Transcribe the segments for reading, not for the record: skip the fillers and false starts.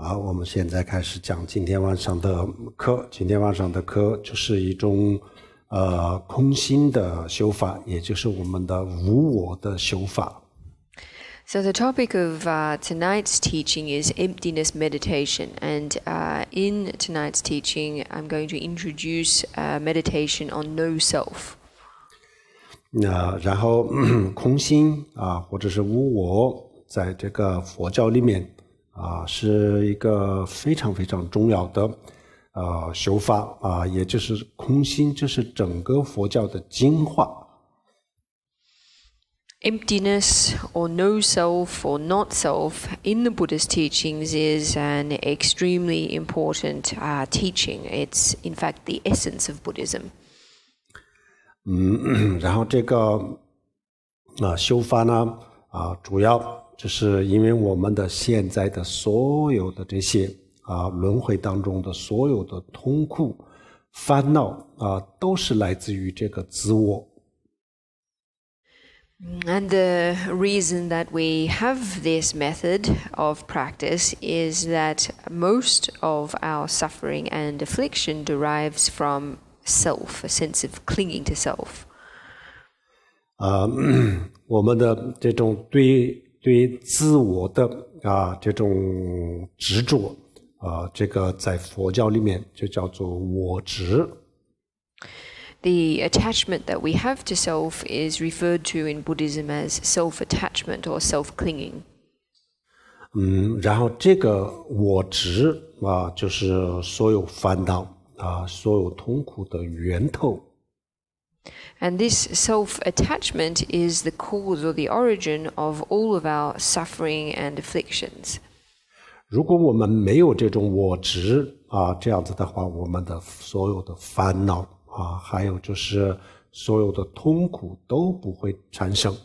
好，我们现在开始讲今天晚上的课。今天晚上的课就是一种空心的修法，也就是我们的无我的修法。So the topic of tonight's teaching is emptiness meditation, and in tonight's teaching I'm going to introduce meditation on no self. 然后空心或者是无我，在这个佛教里面是一个非常非常重要的修法也就是空心就是整个佛教的精华。Emptiness or no self or not self in the Buddha's teachings is an extremely important teaching. It's in fact the essence of Buddhism. 然后这个修法呢主要就是因为我们的现在的所有的这些轮回当中的所有的痛苦烦恼都是来自于这个自我。And the reason that we have this method of practice is that most of our suffering and affliction derives from self, a sense of clinging to self. 我们的这种对自我的这种执着这个在佛教里面就叫做我执。The attachment that we have to self is referred to in Buddhism as self-attachment or self-clinging. 然后这个我执就是所有烦恼所有痛苦的源头。And this self-attachment is the cause or the origin of all of our suffering and afflictions. 如果我们没有这种我执这样子的话，我们的所有的烦恼还有就是所有的痛苦都不会产生。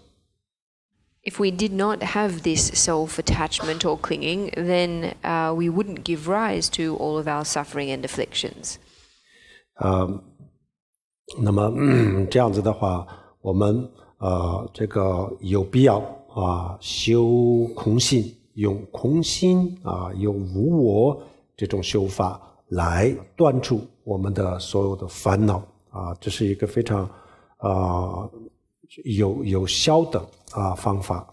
If we did not have this self-attachment or clinging, then we wouldn't give rise to all of our suffering and afflictions. 那么这样子的话，我们这个有必要修空性，用空心用无我这种修法来断除我们的所有的烦恼这是一个非常有效的方法。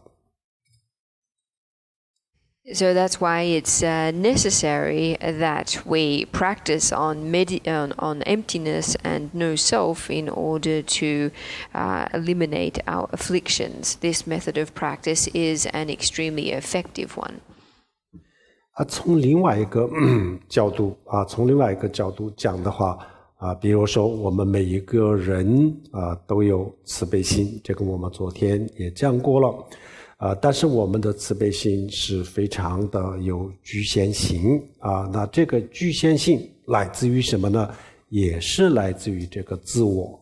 So that's why it's necessary that we practice on emptiness and no self in order to eliminate our afflictions. This method of practice is an extremely effective one. 从另外一个角度讲的话比如说我们每一个人都有慈悲心，这个我们昨天也讲过了但是我们的慈悲心是非常的有局限性那这个局限性来自于什么呢？也是来自于这个自我。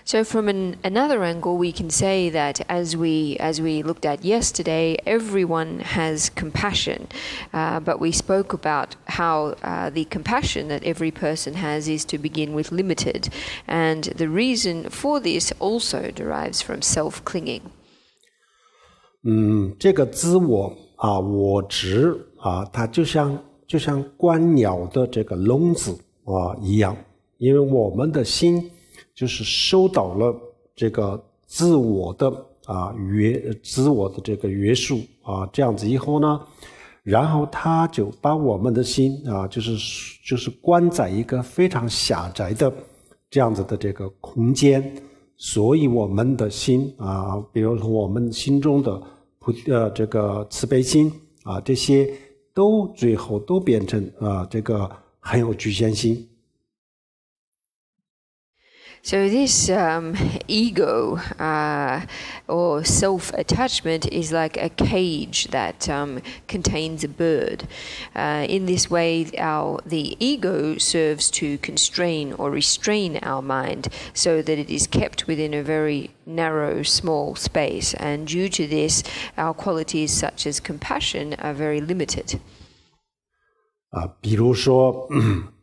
So from another angle, we can say that as we looked at yesterday, everyone has compassion, but we spoke about how the compassion that every person has is to begin with limited, and the reason for this also derives from self-clinging. 这个自我我执它就像观鸟的这个笼子一样，因为我们的心就是受到了这个自我的这个约束这样子以后呢，然后他就把我们的心就是关在一个非常狭窄的这样子的这个空间，所以我们的心比如说我们心中的这个慈悲心这些都最后都变成这个很有局限性。So this ego or self-attachment is like a cage that contains a bird. In this way, the ego serves to constrain or restrain our mind so that it is kept within a very narrow, small space. And due to this, our qualities such as compassion are very limited. 比如说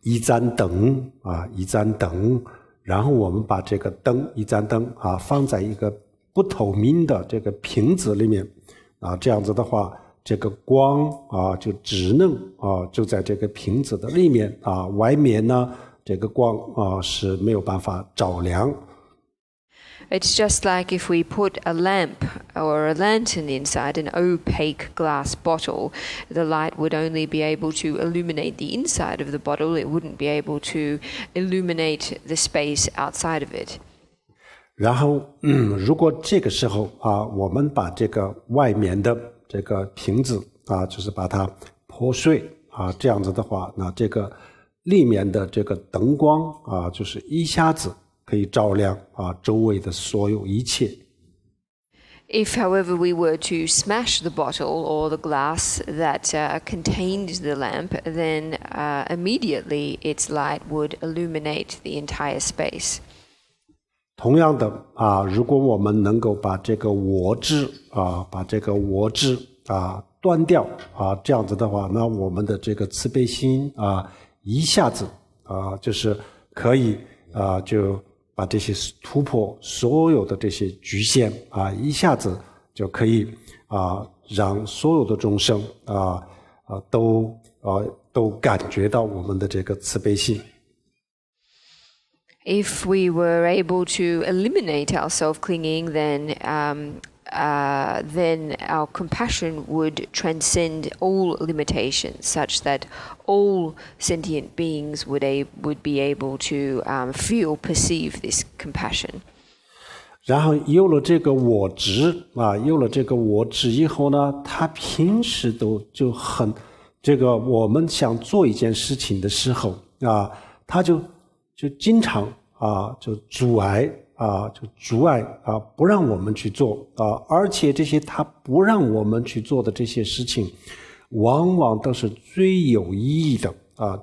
一盏灯然后我们把这个一盏灯放在一个不透明的这个瓶子里面这样子的话这个光就只能就在这个瓶子的里面外面呢这个光是没有办法照亮。It's just like if we put a lamp or a lantern inside an opaque glass bottle, the light would only be able to illuminate the inside of the bottle, it wouldn't be able to illuminate the space outside of it. 然后如果这个时候我们把这个外面的这个瓶子就是把它破碎这样子的话，那这个里面的这个灯光就是一下子可以照亮周围的所有一切。If, however, we were to smash the bottle or the glass that contained the lamp, then immediately its light would illuminate the entire space. 同样的如果我们能够把这个我执断掉这样子的话，那我们的这个慈悲心一下子就是可以就把这些突破所有的这些局限一下子就可以让所有的众生都感觉到我们的这个慈悲心。If we were able to eliminate our self-clinging, then our compassion would transcend all limitations, such that all sentient beings would be able to perceive this compassion. 然后有了这个我执以后呢，他平时都就很这个我们想做一件事情的时候他就经常就阻碍不让我们去做而且这些他不让我们去做的这些事情往往都是最有意义的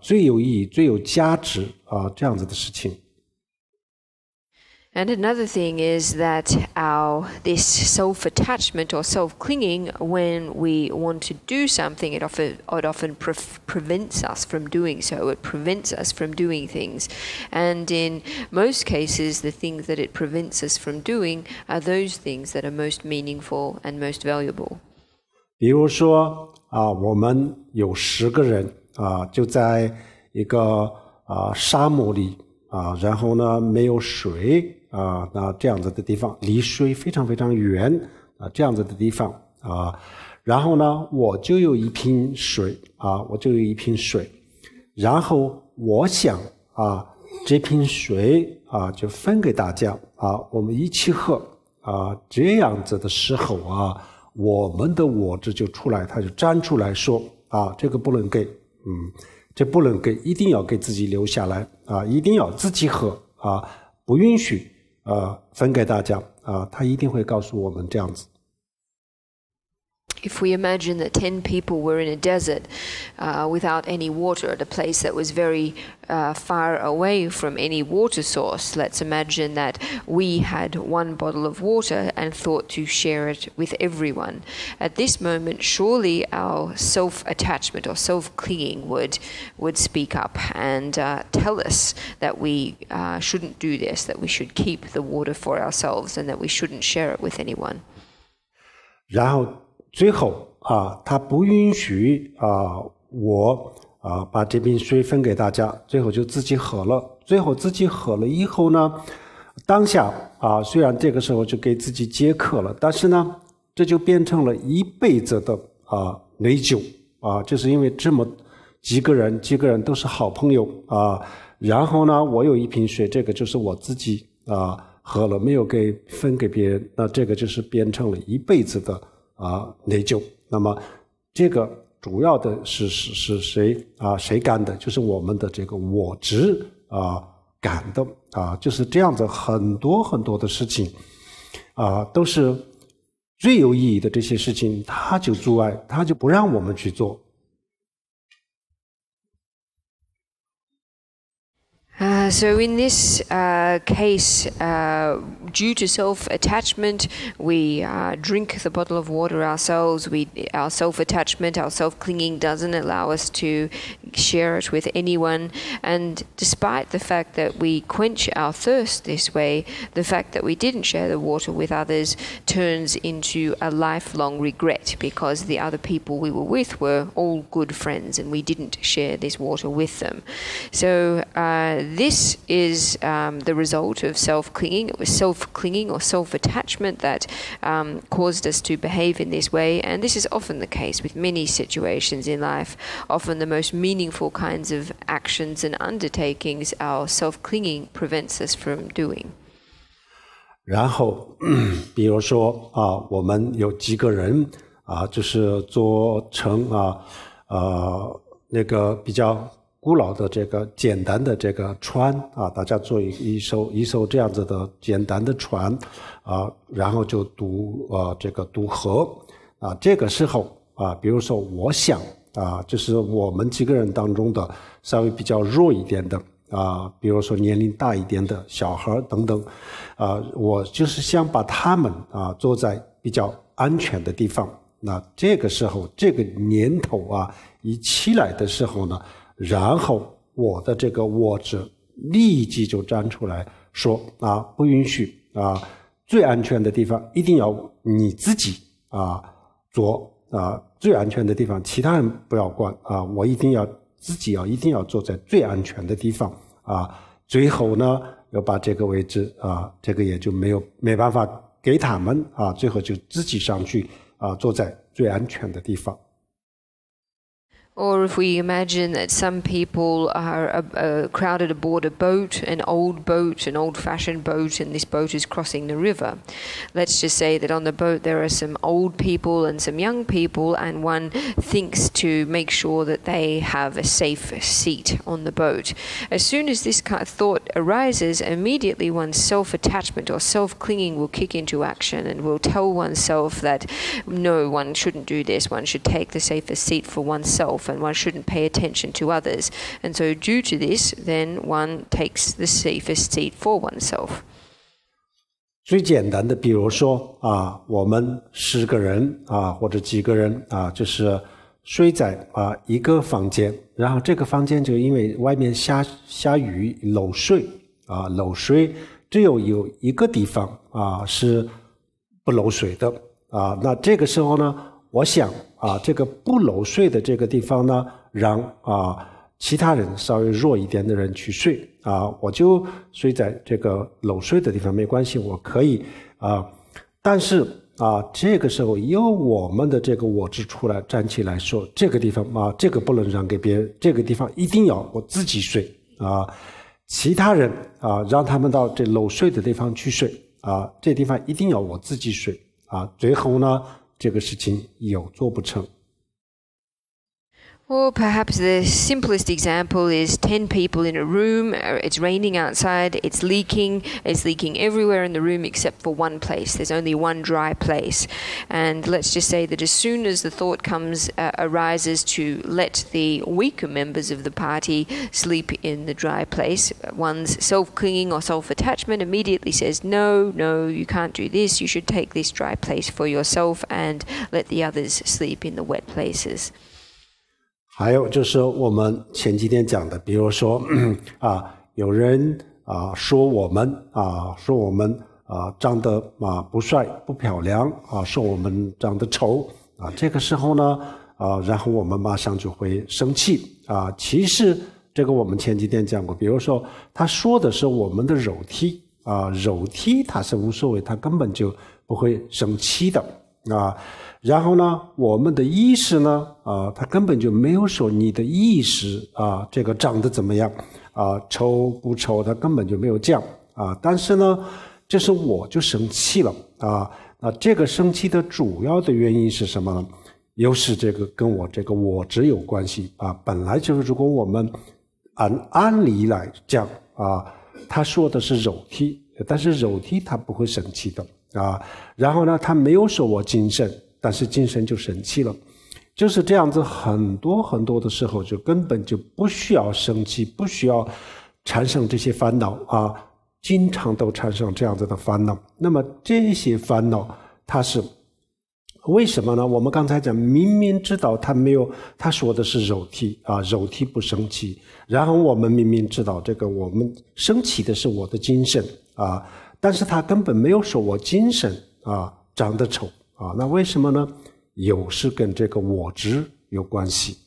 最有意义最有价值这样子的事情。And another thing is that this self-attachment or self-clinging, when we want to do something, it often prevents us from doing so. It prevents us from doing things. And in most cases, the things that it prevents us from doing are those things that are most meaningful and most valuable. 比如说我们有10个人就在一个沙漠里然后呢没有水那这样子的地方离水非常非常远这样子的地方然后呢我就有一瓶水然后我想这瓶水就分给大家我们一起喝这样子的时候我们的我执就出来，他就站出来说这个不能给这不能给，一定要给自己留下来一定要自己喝不允许分给大家他一定会告诉我们这样子。If we imagine that 10 people were in a desert without any water at a place that was very far away from any water source, let's imagine that we had one bottle of water and thought to share it with everyone. At this moment, surely our self-attachment or self-clinging would speak up and tell us that we shouldn't do this, that we should keep the water for ourselves and that we shouldn't share it with anyone. 然后最后他不允许我把这瓶水分给大家，最后就自己喝了。最后自己喝了以后呢，当下虽然这个时候就给自己解渴了，但是呢这就变成了一辈子的内疚就是因为这么几个人都是好朋友然后呢我有一瓶水，这个就是我自己喝了，没有分给别人，那这个就是变成了一辈子的内疚。那么这个主要的是谁干的？就是我们的这个我执干的就是这样子很多很多的事情都是最有意义的这些事情，他就阻碍，他就不让我们去做。So in this case, due to self-attachment, we drink the bottle of water ourselves. Our self-attachment, our self-clinging doesn't allow us to share it with anyone. And despite the fact that we quench our thirst this way, the fact that we didn't share the water with others turns into a lifelong regret, because the other people we were with were all good friends and we didn't share this water with them. So this is the result of self-clinging. It was self-clinging or self-attachment that caused us to behave in this way, and this is often the case with many situations in life. Often the most meaningful kinds of actions and undertakings, our self-clinging prevents us from doing. 然后比如说我们有几个人就是做成那个比较古老的这个简单的这个船大家做一艘这样子的简单的船然后就这个渡河这个时候比如说我想就是我们几个人当中的稍微比较弱一点的比如说年龄大一点的小孩等等我就是想把他们坐在比较安全的地方。那这个时候这个念头一起来的时候呢，然后我的这个我执立即就站出来说不允许最安全的地方一定要你自己做最安全的地方其他人不要管我一定要自己一定要坐在最安全的地方最后呢要把这个位置这个也就没办法给他们最后就自己上去坐在最安全的地方。Or if we imagine that some people are crowded aboard a boat, an old-fashioned boat, and this boat is crossing the river. Let's just say that on the boat there are some old people and some young people, and one thinks to make sure that they have a safe seat on the boat. As soon as this kind of thought arises, immediately one's self-attachment or self-clinging will kick into action and will tell oneself that no, one shouldn't do this, one should take the safest seat for oneself, and one shouldn't pay attention to others. And so due to this, then one takes the safest seat for oneself. 最简单的比如说我们10个人或者几个人就是睡在一个房间，然后这个房间就因为外面下雨漏水只有一个地方是不漏水的那这个时候呢我想这个不漏水的这个地方呢让其他人稍微弱一点的人去睡我就睡在这个漏水的地方没关系我可以但是这个时候由我们的这个我执出来站起来说这个地方这个不能让给别人这个地方一定要我自己睡其他人让他们到这漏水的地方去睡这地方一定要我自己睡最后呢这个事情有做不成。Or perhaps the simplest example is 10 people in a room, it's raining outside, it's leaking everywhere in the room except for one place. There's only one dry place. And let's just say that as soon as the thought arises to let the weaker members of the party sleep in the dry place, one's self-clinging or self-attachment immediately says, no, you can't do this, you should take this dry place for yourself and let the others sleep in the wet places. 还有就是我们前几天讲的比如说有人说我们长得不帅不漂亮说我们长得丑这个时候呢然后我们马上就会生气其实这个我们前几天讲过比如说他说的是我们的肉体肉体他是无所谓他根本就不会生气的然后呢我们的意识呢他根本就没有说你的意识这个长得怎么样丑不丑他根本就没有讲但是呢这是我就生气了那这个生气的主要的原因是什么呢又是这个跟我这个我执有关系本来就是如果我们按理来讲他说的是肉体但是肉体他不会生气的然后呢他没有说我精神但是精神就生气了就是这样子很多很多的时候就根本就不需要生气不需要产生这些烦恼啊，经常都产生这样子的烦恼。那么这些烦恼它是为什么呢？我们刚才讲明明知道他说的是肉体啊，肉体不生气，然后我们明明知道这个我们生气的是我的精神啊，但是他根本没有说我精神啊长得丑啊，那为什么呢？有是跟这个我执有关系。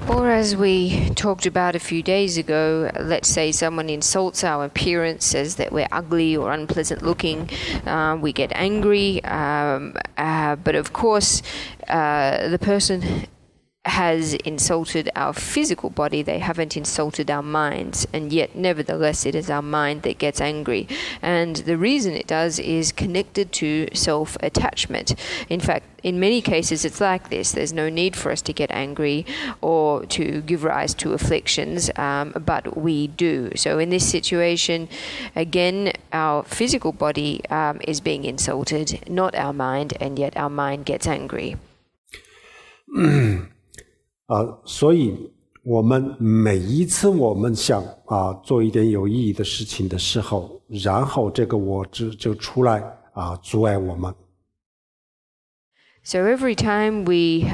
Or as we talked about a few days ago, let's say someone insults our appearance, says that we're ugly or unpleasant looking, we get angry, but of course the person has insulted our physical body, they haven't insulted our minds, and yet nevertheless it is our mind that gets angry. And the reason it does is connected to self-attachment. In fact, in many cases it's like this. There's no need for us to get angry or to give rise to afflictions, but we do. So in this situation, again, our physical body is being insulted, not our mind, and yet our mind gets angry. 所以我们每一次我们想做一点有意义的事情的时候，然后这个我执就出来阻碍我们。So every time we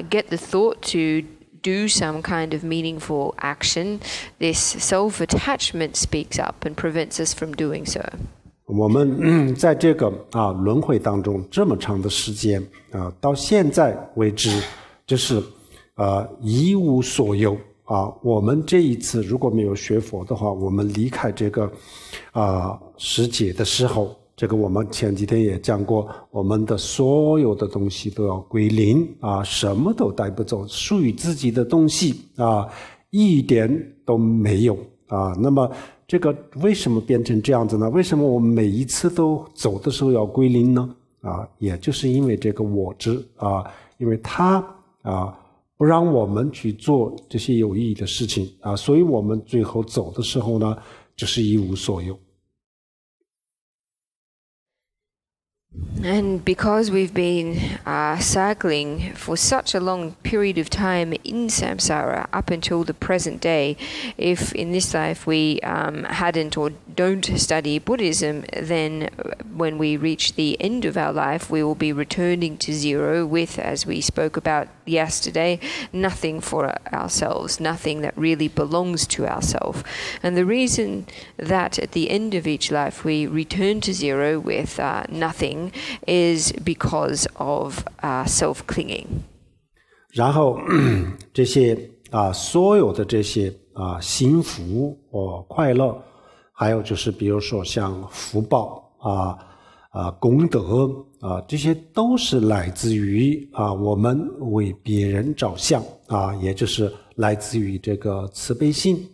get the thought to do some kind of meaningful action, this self-attachment speaks up and prevents us from doing so. 我们在这个轮回当中这么长的时间到现在为止，就是一无所有我们这一次如果没有学佛的话，我们离开这个世界的时候，这个我们前几天也讲过，我们的所有的东西都要归零什么都带不走，属于自己的东西一点都没有那么这个为什么变成这样子呢？为什么我们每一次都走的时候要归零呢？也就是因为这个我执因为它不让我们去做这些有意义的事情所以我们最后走的时候呢，就是一无所有。And because we've been cycling for such a long period of time in samsara up until the present day, if in this life we hadn't or don't study Buddhism, then when we reach the end of our life, we will be returning to zero with, as we spoke about yesterday, nothing for ourselves, nothing that really belongs to ourselves. And the reason that at the end of each life we return to zero with nothing is because of self-clinging. 然后这些所有的这些幸福快乐，还有就是比如说像福报功德这些都是来自于我们为别人着想也就是来自于这个慈悲心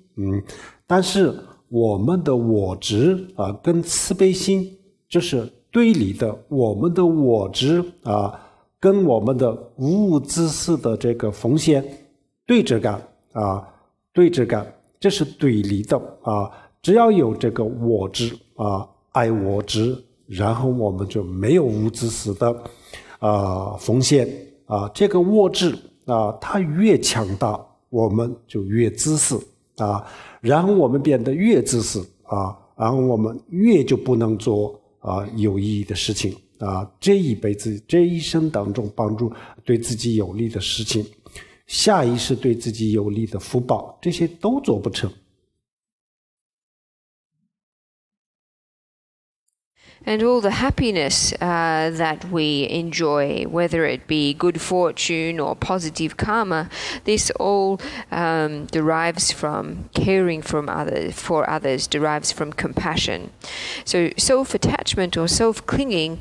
但是我们的我执跟慈悲心就是对立的，我们的我执跟我们的无自私的这个奉献对峙感这是对立的只要有这个我执爱我执，然后我们就没有无自私的奉献这个我执它越强大，我们就越自私然后我们变得越自私然后我们越就不能做有意义的事情这一辈子这一生当中帮助对自己有利的事情，下一世对自己有利的福报，这些都做不成。And all the happiness that we enjoy, whether it be good fortune or positive karma, this all derives from caring for others, derives from compassion. So self-attachment or self-clinging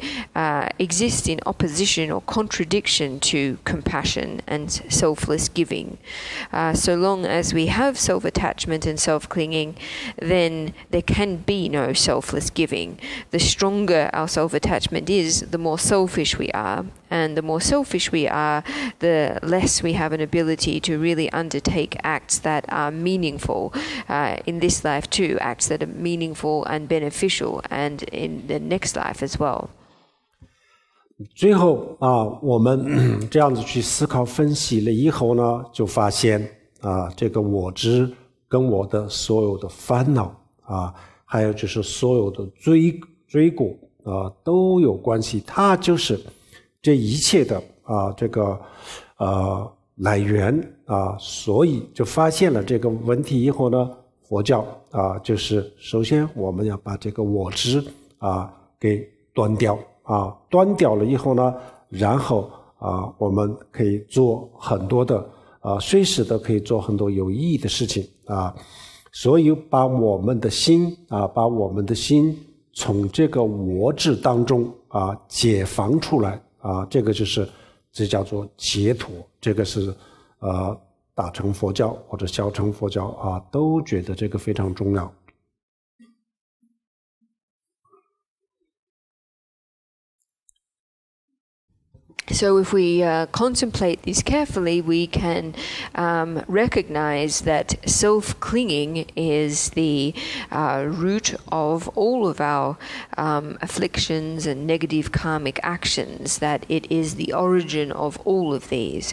exists in opposition or contradiction to compassion and selfless giving. So long as we have self-attachment and self-clinging, then there can be no selfless giving. The stronger our self-attachment is, the more selfish we are, and the more selfish we are, the less we have an ability to really undertake acts that are meaningful in this life too, acts that are meaningful and beneficial, and in the next life as well. 最后我们这样子去思考分析了以后呢，就发现这个我执跟我的所有的烦恼还有就是所有的追果都有关系，它就是这一切的这个来源所以就发现了这个问题以后呢，佛教就是首先我们要把这个我执给端掉端掉了以后呢，然后我们可以做很多的随时都可以做很多有意义的事情所以把我们的心从这个我执当中解放出来这个这叫做解脱，这个是大乘佛教或者小乘佛教都觉得这个非常重要。So if we contemplate this carefully, we can recognize that self-clinging is the root of all of our afflictions and negative karmic actions, that it is the origin of all of these.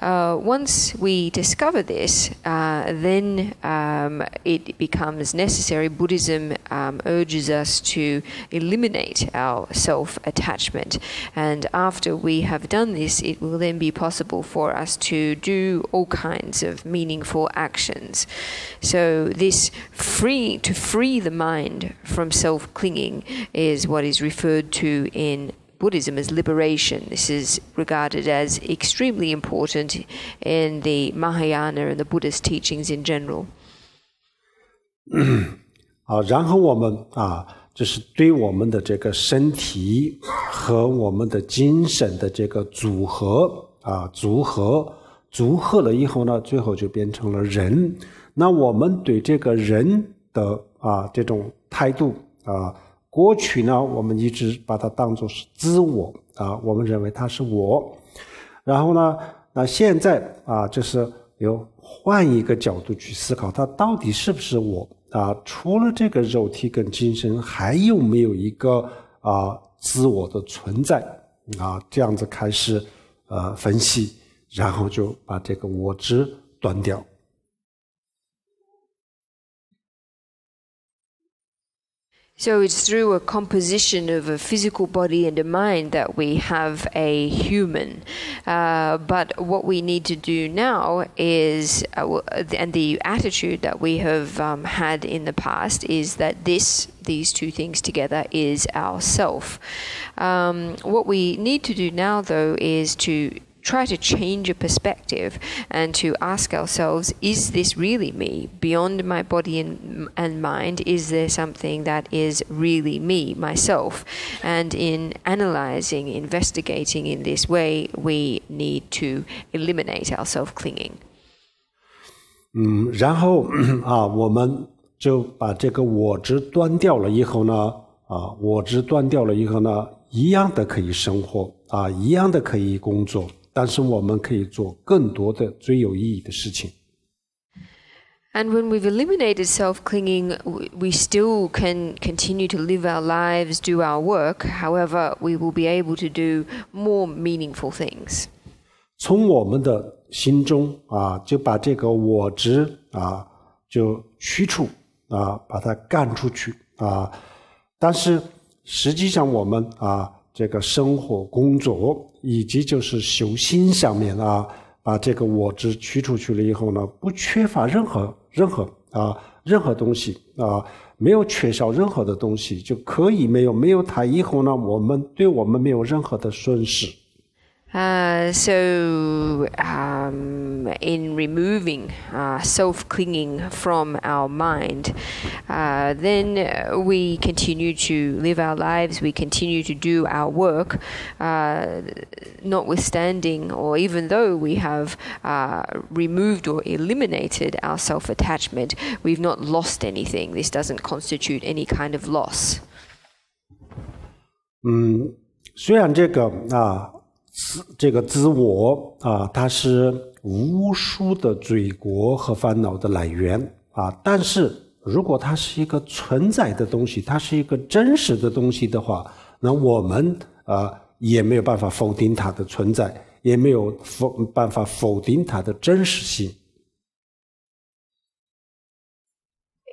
Once we discover this, then it becomes necessary. Buddhism urges us to eliminate our self-attachment, and after we have done this, it will then be possible for us to do all kinds of meaningful actions. So this free the mind from self-clinging is what is referred to in Buddhism as liberation. This is regarded as extremely important in the Mahayana and the Buddhist teachings in general. 然后我们就是对我们的这个身体和我们的精神的这个组合了以后呢，最后就变成了人。那我们对这个人的这种态度过去呢，我们一直把它当作是自我我们认为它是我。然后呢，那现在就是有换一个角度去思考，它到底是不是我除了这个肉体跟精神，还有没有一个自我的存在这样子开始分析，然后就把这个我执断掉。So it's through a composition of a physical body and a mind that we have a human. But what we need to do now is, and the attitude that we have had in the past is that these two things together is our self. What we need to do now, though, is to try to change a perspective and to ask ourselves, is this really me? Beyond my body and mind, is there something that is really me, myself? And in analyzing, investigating in this way, we need to eliminate our self-clinging. 然后我们就把这个我执断掉了以后呢一样的可以生活一样的可以工作，但是我们可以做更多的最有意义的事情。And when we've eliminated self-clinging, we still can continue to live our lives, do our work. However, we will be able to do more meaningful things. 从我们的心中就把这个我执就驱除把它赶出去但是实际上我们这个生活工作以及就是修心上面把这个我执驱出去了以后呢，不缺乏任何东西没有缺少任何的东西，就可以没有它以后呢，对我们没有任何的损失。In removing self-clinging from our mind, then we continue to live our lives, we continue to do our work, notwithstanding or even though we have removed or eliminated our self-attachment, we've not lost anything. This doesn't constitute any kind of loss. 虽然这个自我它是无数的罪过和烦恼的来源但是如果它是一个存在的东西，它是一个真实的东西的话，那我们也没有办法否定它的存在，也没有办法否定它的真实性。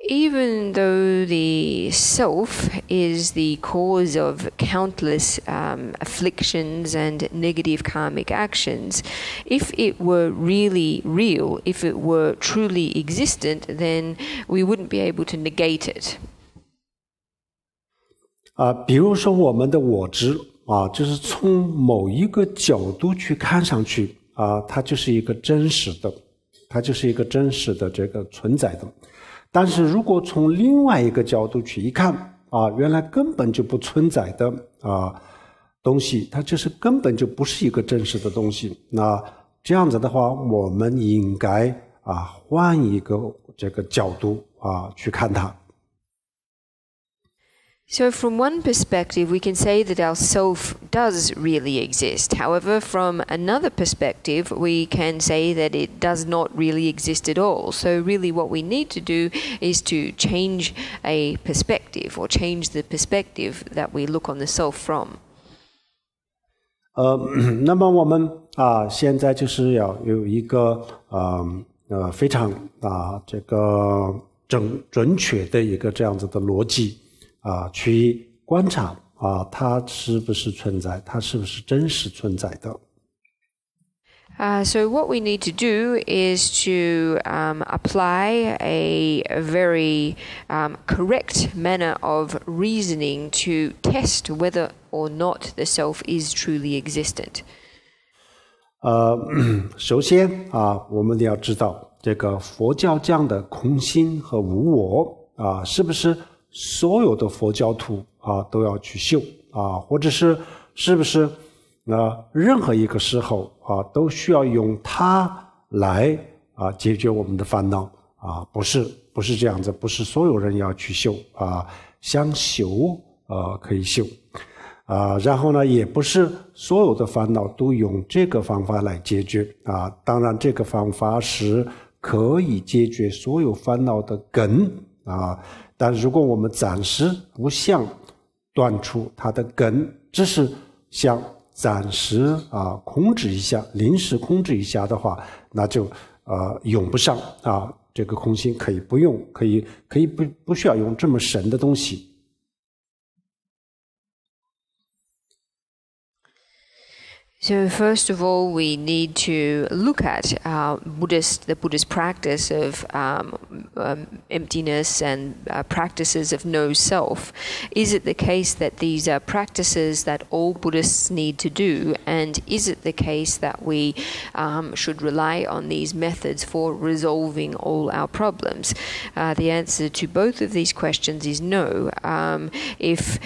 even though the self is the cause of countless afflictions and negative karmic actions, if it were really real, if it were truly existent, then we wouldn't be able to negate it. 比如说我们的我执就是从某一个角度去看上去它就是一个真实的，它就是一个真实的这个存在的。但是如果从另外一个角度去一看原来根本就不存在的东西，它就是根本就不是一个真实的东西。那这样子的话，我们应该换一个这个角度去看它。So from one perspective, we can say that our self does really exist. However, from another perspective, we can say that it does not really exist at all. So really what we need to do is to change a perspective or change the perspective that we look on the self from. 那么我们现在就是要有一个非常这个准确的一个这样子的逻辑去观察它是不是存在，它是不是真实存在的。So what we need to do is to apply a very correct manner of reasoning to test whether or not the self is truly existent. 首先我们要知道这个佛教讲的空性和无我是不是所有的佛教徒都要去修或者是不是任何一个时候都需要用它来解决我们的烦恼不是这样子，不是所有人要去修想修可以修然后呢也不是所有的烦恼都用这个方法来解决当然这个方法是可以解决所有烦恼的根但如果我们暂时不想断除它的根，只是想暂时控制一下，临时控制一下的话，那就用不上这个空性可以不用，可以不需要用这么深的东西。So first of all, we need to look at the Buddhist practice of emptiness and practices of no self. Is it the case that these are practices that all Buddhists need to do? And is it the case that we should rely on these methods for resolving all our problems? The answer to both of these questions is no. If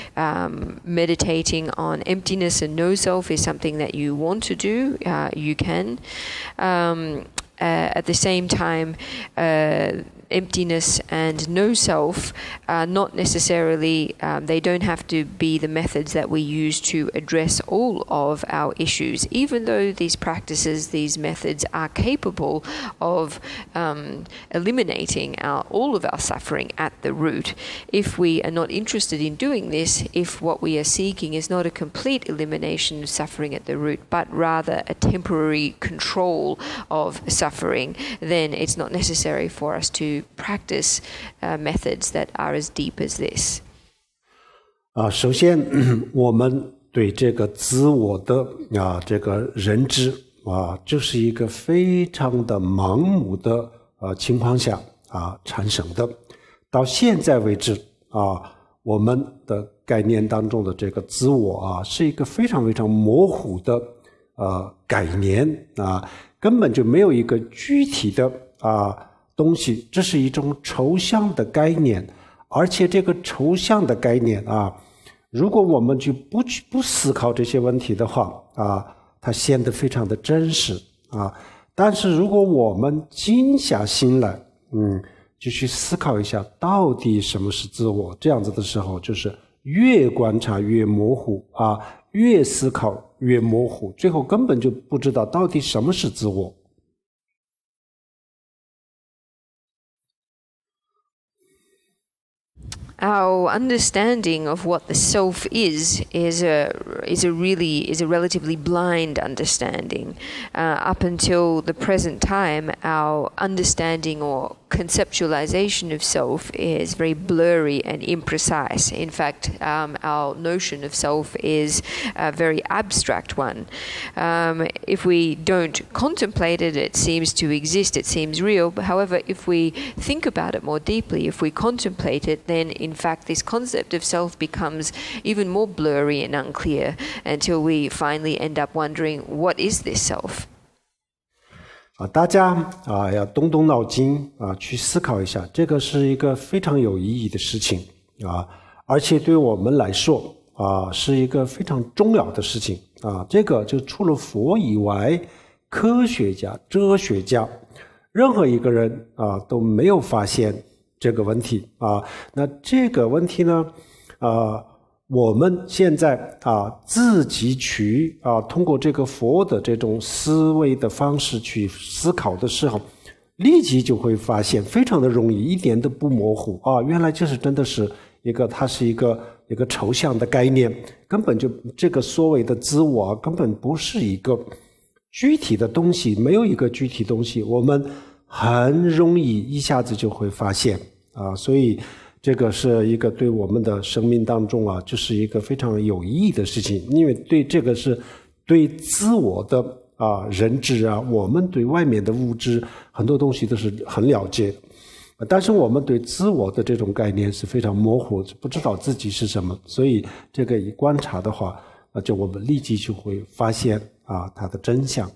meditating on emptiness and no self is something that you want to do, you can. At the same time, emptiness and no self are not necessarily, they don't have to be the methods that we use to address all of our issues, even though these practices, these methods are capable of eliminating all of our suffering at the root. If we are not interested in doing this, if what we are seeking is not a complete elimination of suffering at the root, but rather a temporary control of suffering, then it's not necessary for us to practice methods that are as deep as this. 首先我们对这个自我的这个认知就是一个非常的盲目的情况下产生的。到现在为止我们的概念当中的这个自我是一个非常非常模糊的概念根本就没有一个具体的东西，这是一种抽象的概念，而且这个抽象的概念如果我们就不思考这些问题的话它显得非常的真实但是如果我们静下心来就去思考一下到底什么是自我，这样子的时候就是越观察越模糊越思考越模糊，最后根本就不知道到底什么是自我。Our understanding of what the self is a relatively blind understanding. Up until the present time, our understanding or conceptualization of self is very blurry and imprecise. In fact, our notion of self is a very abstract one. If we don't contemplate it, it seems to exist, it seems real. However, if we think about it more deeply, if we contemplate it, then in fact this concept of self becomes even more blurry and unclear until we finally end up wondering, what is this self? 大家要动动脑筋去思考一下，这个是一个非常有意义的事情而且对我们来说是一个非常重要的事情这个就除了佛以外，科学家、哲学家，任何一个人都没有发现这个问题那这个问题呢我们现在自己去通过这个佛的这种思维的方式去思考的时候，立即就会发现非常的容易，一点都不模糊原来这是真的是它是一个抽象的概念，根本就这个所谓的自我根本不是一个具体的东西，没有一个具体东西，我们很容易一下子就会发现所以这个是一个对我们的生命当中就是一个非常有意义的事情，因为这个是对自我的认知我们对外面的物质很多东西都是很了解但是我们对自我的这种概念是非常模糊，不知道自己是什么，所以这个一观察的话就我们立即就会发现它的真相。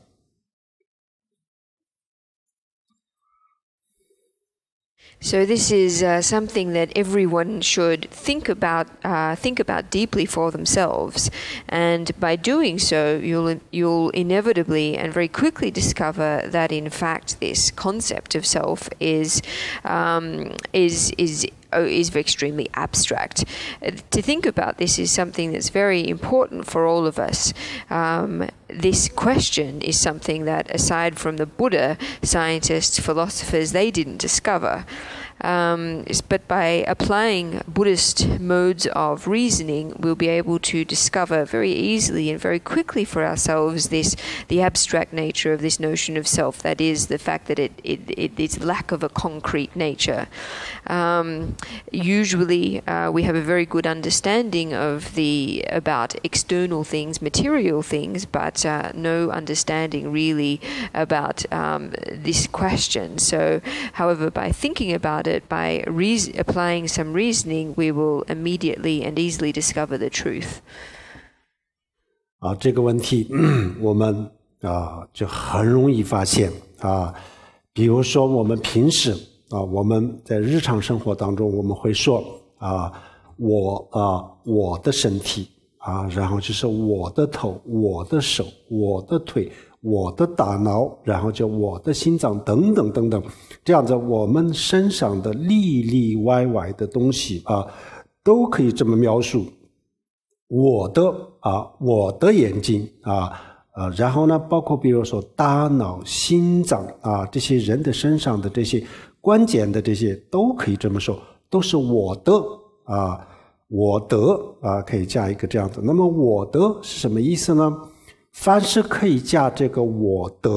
So this is something that everyone should think about deeply for themselves, and by doing so, you'll inevitably and very quickly discover that in fact this concept of self is extremely abstract. To think about this is something that's very important for all of us. This question is something that, aside from the Buddha, scientists, philosophers, they didn't discover. But by applying Buddhist modes of reasoning, we'll be able to discover very easily and very quickly for ourselves the abstract nature of this notion of self, that is, the fact that its lack of a concrete nature. Usually we have a very good understanding about external things, material things, but no understanding really about this question. So, however, by thinking about it, by applying some reasoning, we will immediately and easily discover the truth. 这个问题我们就很容易发现比如说我们平时我们在日常生活当中我们会说我的身体然后就是我的头、我的手、我的腿、我的大脑，然后就我的心脏等等等等，这样子我们身上的里里外外的东西都可以这么描述。我的眼睛然后呢包括比如说大脑、心脏这些人的身上的这些关键的这些都可以这么说，都是我的我的可以加一个这样子。那么我的是什么意思呢？凡是可以加这个我的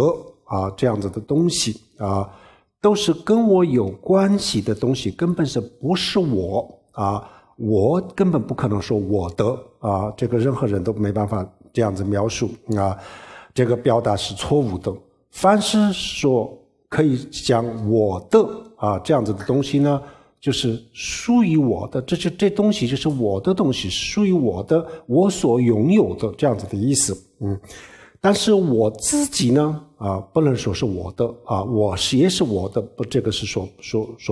这样子的东西都是跟我有关系的东西，根本是不是我我根本不可能说我的这个任何人都没办法这样子描述这个表达是错误的。凡是说可以讲我的这样子的东西呢，就是属于我的，这东西就是我的东西，属于我的，我所拥有的这样子的意思。但是我自己呢不能说是我的我也是我的，这个是说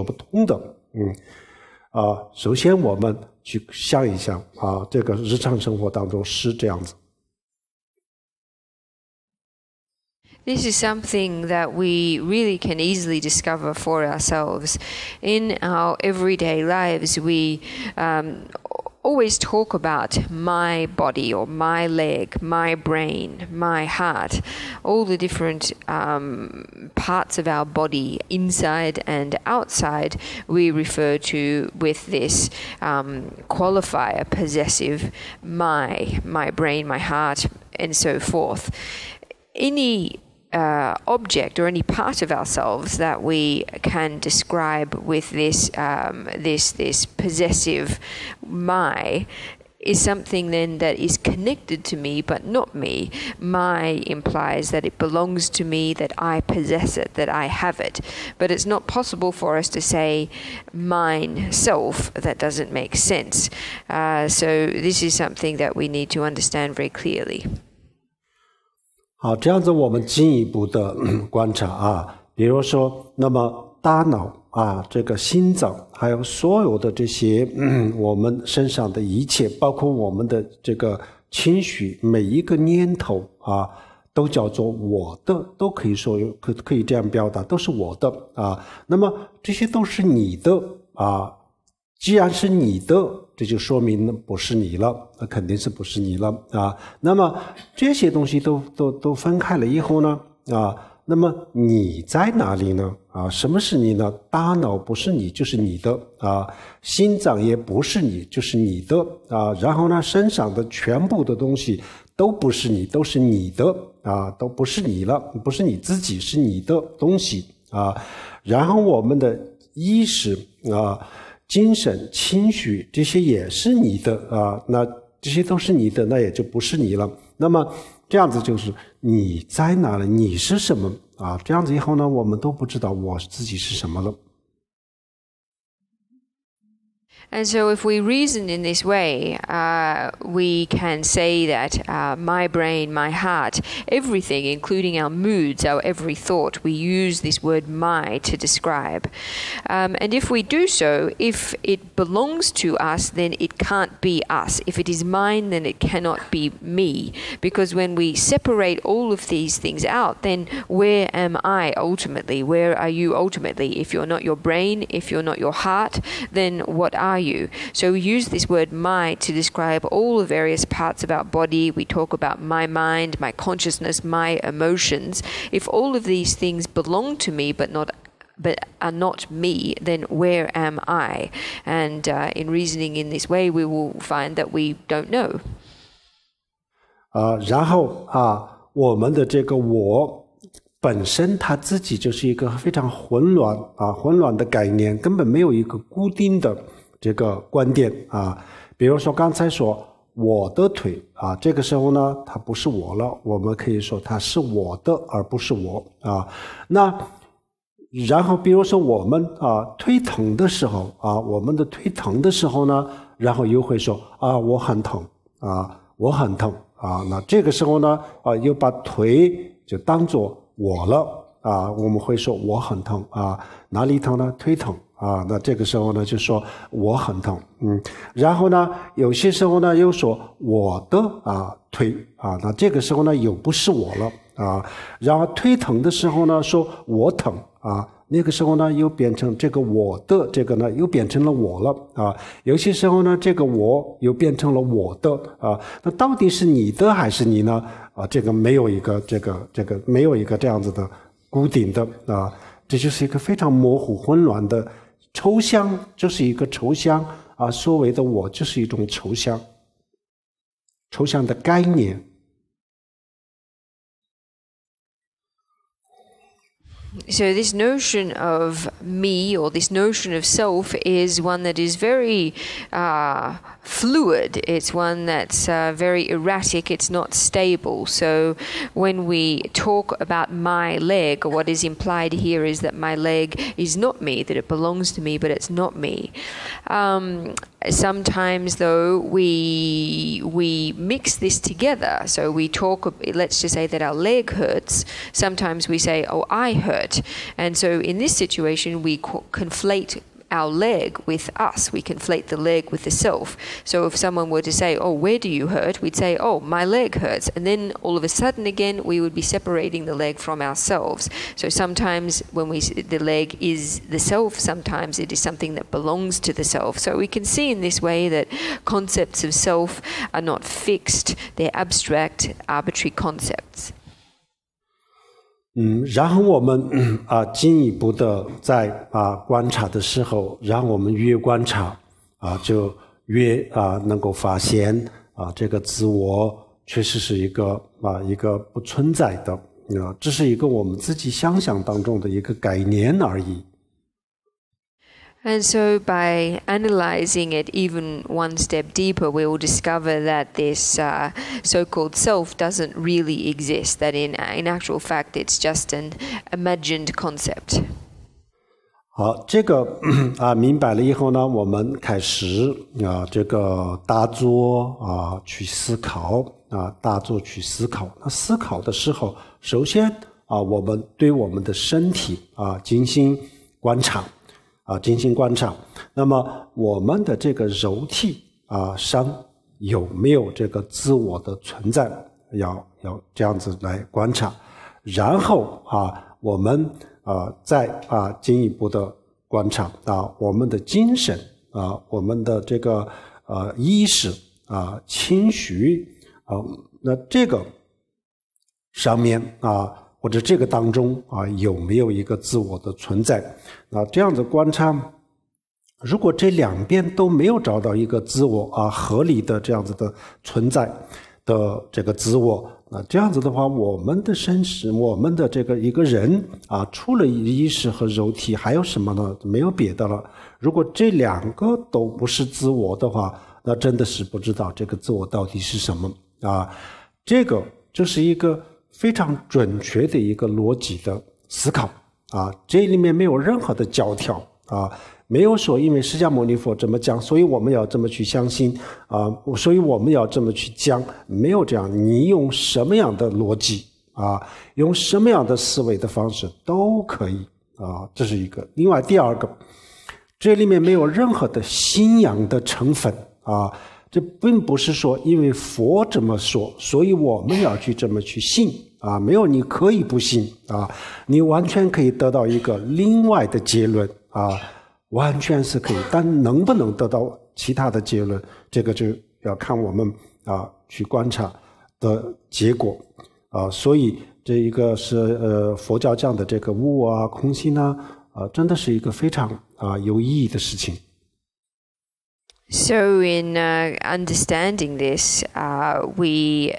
不通的。首先我们去想一想这个日常生活当中是这样子。This is something that we really can easily discover for ourselves. In our everyday lives, we always talk about my body or my leg, my brain, my heart, all the different parts of our body, inside and outside, we refer to with this qualifier, possessive, my brain, my heart, and so forth. Any object or any part of ourselves that we can describe with this possessive my is something then that is connected to me but not me. My implies that it belongs to me, that I possess it, that I have it. But it's not possible for us to say mine, self. That doesn't make sense. So this is something that we need to understand very clearly. 好，这样子我们进一步的观察啊，比如说，那么大脑啊，这个心脏，还有所有的这些我们身上的一切，包括我们的这个情绪，每一个念头啊，都叫做我的，都可以说可以这样表达，都是我的啊。那么这些都是你的啊，既然是你的，这就说明不是你了，那肯定是不是你了啊。那么这些东西都分开了以后呢啊。那么你在哪里呢？啊，什么是你呢？大脑不是你就是你的啊，心脏也不是你就是你的啊，然后呢，身上的全部的东西都不是你，都是你的啊，都不是你了，不是你自己，是你的东西啊。然后我们的意识啊、精神、情绪这些也是你的啊，那这些都是你的，那也就不是你了。那么这样子就是你在哪里，你是什么啊？这样子以后呢，我们都不知道我自己是什么了。And so if we reason in this way, we can say that my brain, my heart, everything, including our moods, our every thought, we use this word my to describe. And if we do so, if it belongs to us, then it can't be us. If it is mine, then it cannot be me. Because when we separate all of these things out, then where am I ultimately? Where are you ultimately? If you're not your brain, if you're not your heart, then what are you? So we use this word my to describe all the various parts of our body. We talk about my mind, my consciousness, my emotions. If all of these things belong to me but are not me, then where am I? And in reasoning in this way, we will find that we don't know. 然后我们的这个我本身它自己就是一个非常混乱的概念，根本没有一个固定的这个观点啊。比如说刚才说我的腿啊，这个时候呢它不是我了，我们可以说它是我的而不是我啊。那然后比如说我们腿疼的时候啊，我们的腿疼的时候呢，然后又会说我很疼啊，我很疼啊。那这个时候呢又把腿就当作我了啊，我们会说我很疼啊，哪里疼呢？腿疼啊，那这个时候呢就说我很疼，然后呢有些时候呢又说我的腿啊，那这个时候呢又不是我了啊，然后腿疼的时候呢说我疼啊，那个时候呢又变成这个我的这个呢又变成了我了啊，有些时候呢这个我又变成了我的啊，那到底是你的还是你呢？这个没有一个这个没有一个这样子的固定的啊，这就是一个非常模糊混乱的抽象，就是一个抽象啊，所谓的我就是一种抽象的概念。So this notion of me, or this notion of self, is one that is very fluid. It's one that's very erratic. It's not stable. So when we talk about my leg, what is implied here is that my leg is not me, that it belongs to me, but it's not me. Sometimes, though, we mix this together. So we talk, let's just say that our leg hurts. Sometimes we say, oh, I hurt. And so in this situation, we conflate our leg with us. We conflate the leg with the self. So if someone were to say, oh, where do you hurt? We'd say, oh, my leg hurts. And then all of a sudden again, we would be separating the leg from ourselves. So sometimes when the leg is the self, sometimes it is something that belongs to the self. So we can see in this way that concepts of self are not fixed. They're abstract, arbitrary concepts. 然后我们进一步的在观察的时候，然后我们越观察就越能够发现这个自我确实是一个不存在的这是一个我们自己想象当中的一个概念而已。And so by analyzing it even one step deeper, we will discover that this so-called self doesn't really exist, that in actual fact it's just an imagined concept. 好，这个明白了以后呢，我们开始这个打坐去思考打坐去思考。那思考的时候，首先我们对我们的身体进行观察进行观察。那么我们的这个肉体上有没有这个自我的存在，要这样子来观察。然后我们再进一步的观察我们的精神我们的这个意识情绪那这个上面或者这个当中有没有一个自我的存在。这样子观察，如果这两边都没有找到一个自我合理的这样子的存在的这个自我，那这样子的话，我们的身世，我们的这个一个人除了意识和肉体还有什么呢？没有别的了。如果这两个都不是自我的话，那真的是不知道这个自我到底是什么这个就是一个非常准确的一个逻辑的思考这里面没有任何的教条没有说因为释迦牟尼佛这么讲，所以我们要这么去相信所以我们要这么去讲，没有这样。你用什么样的逻辑用什么样的思维的方式都可以这是一个。另外第二个，这里面没有任何的信仰的成分这并不是说因为佛这么说，所以我们要去这么去信没有，你可以不信你完全可以得到一个另外的结论完全是可以。但能不能得到其他的结论，这个就要看我们去观察的结果所以这一个是佛教讲的这个悟空性真的是一个非常有意义的事情。So in understanding this, we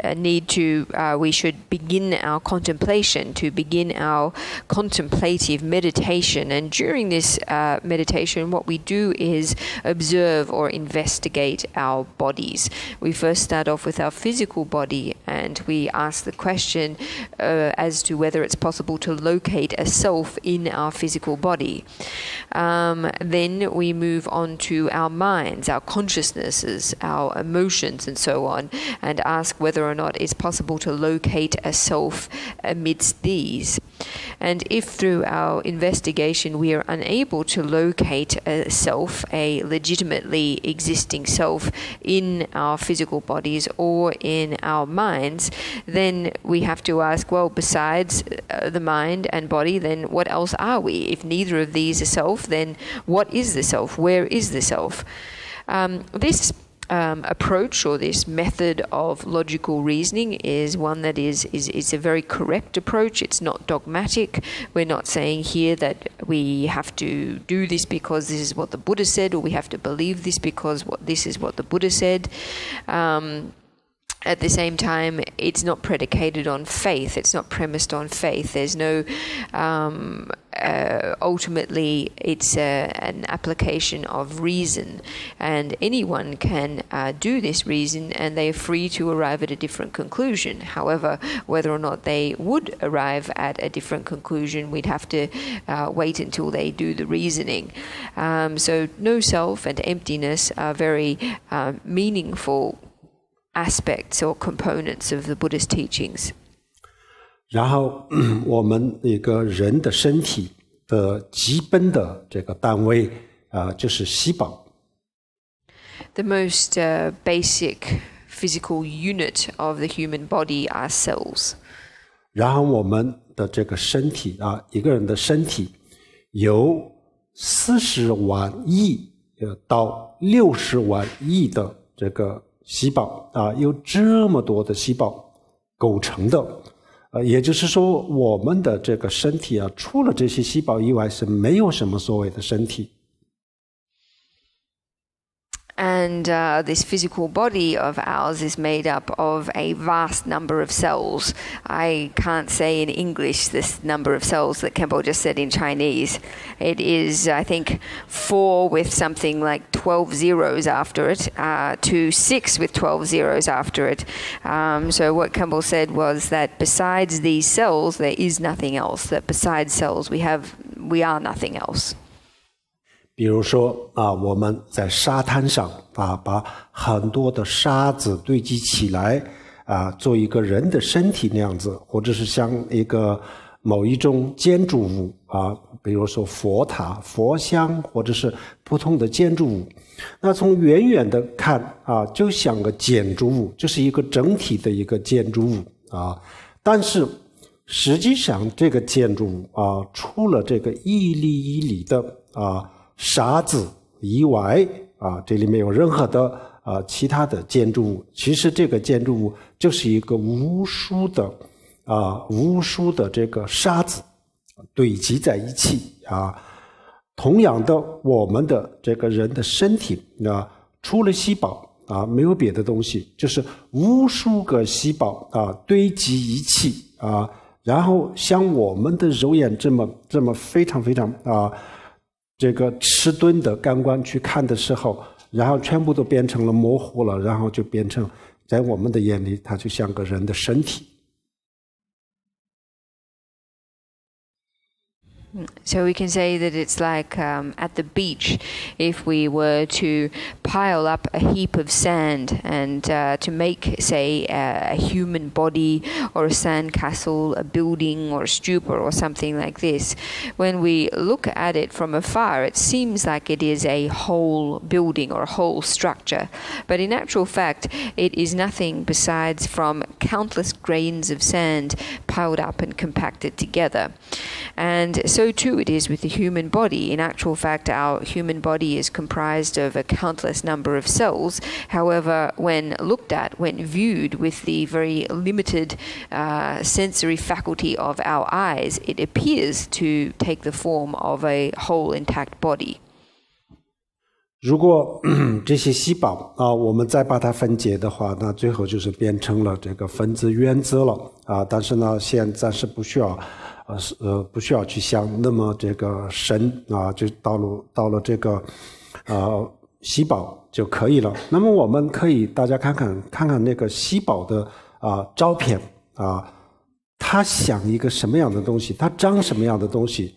should begin our contemplation, to begin our contemplative meditation. And during this meditation, what we do is observe or investigate our bodies. We first start off with our physical body, and we ask the question as to whether it's possible to locate a self in our physical body. Then we move on to our minds, our consciousnesses, our emotions, and so on, and ask whether or not it's possible to locate a self amidst these. And if through our investigation we are unable to locate a self, a legitimately existing self in our physical bodies or in our minds, then we have to ask, well, besides the mind and body, then what else are we? If neither of these are self, then what is the self? Where is the self? This approach or this method of logical reasoning is one that is a very correct approach. It's not dogmatic. We're not saying here that we have to do this because this is what the Buddha said, or we have to believe this because this is what the Buddha said. At the same time, it's not predicated on faith. It's not premised on faith. There's no ultimately it's an application of reason, and anyone can do this reason, and they're free to arrive at a different conclusion. However, whether or not they would arrive at a different conclusion, we'd have to wait until they do the reasoning. So no self and emptiness are very meaningful aspects or components of the Buddhist teachings. 然后我们一个人的身体的基本的这个单位就是细胞。The most basic physical unit of the human body are cells. 然后我们的这个身体一个人的身体有40万亿到60万亿的这个细胞有这么多的细胞构成的也就是说我们的这个身体除了这些细胞以外是没有什么所谓的身体。And this physical body of ours is made up of a vast number of cells. I can't say in English this number of cells that Kempo just said in Chinese. It is, I think, 4 with something like 12 zeros after it, to 6 with 12 zeros after it. So what Kempo said was that besides these cells, there is nothing else. That besides cells, we are nothing else. 比如说我们在沙滩上把很多的沙子堆积起来做一个人的身体那样子，或者是像一个某一种建筑物比如说佛塔、佛像，或者是普通的建筑物。那从远远的看就像个建筑物，就是一个整体的一个建筑物但是实际上这个建筑物除了这个一粒一粒的沙子以外这里没有任何的其他的建筑物。其实这个建筑物就是一个无数的这个沙子堆积在一起同样的，我们的这个人的身体除了细胞没有别的东西，就是无数个细胞堆积一起然后像我们的肉眼这么非常非常这个迟钝的感官去看的时候，然后全部都变成了模糊了，然后就变成在我们的眼里它就像个人的身体。So we can say that it's like at the beach, if we were to pile up a heap of sand and to make, say, a human body or a sandcastle, a building or a stupa or something like this. When we look at it from afar, it seems like it is a whole building or a whole structure. But in actual fact, it is nothing besides from countless grains of sand piled up and compacted together. And so too it is with the human body. In actual fact, our human body is comprised of a countless number of cells. However, when looked at, when viewed with the very limited sensory faculty of our eyes, it appears to take the form of a whole intact body. 如果这些细胞我们再把它分解的话，那最后就是变成了这个分子原子了但是呢现在是不需要去想那么这个深就到了这个细胞就可以了。那么我们可以大家看看那个细胞的照片它像一个什么样的东西，它长什么样的东西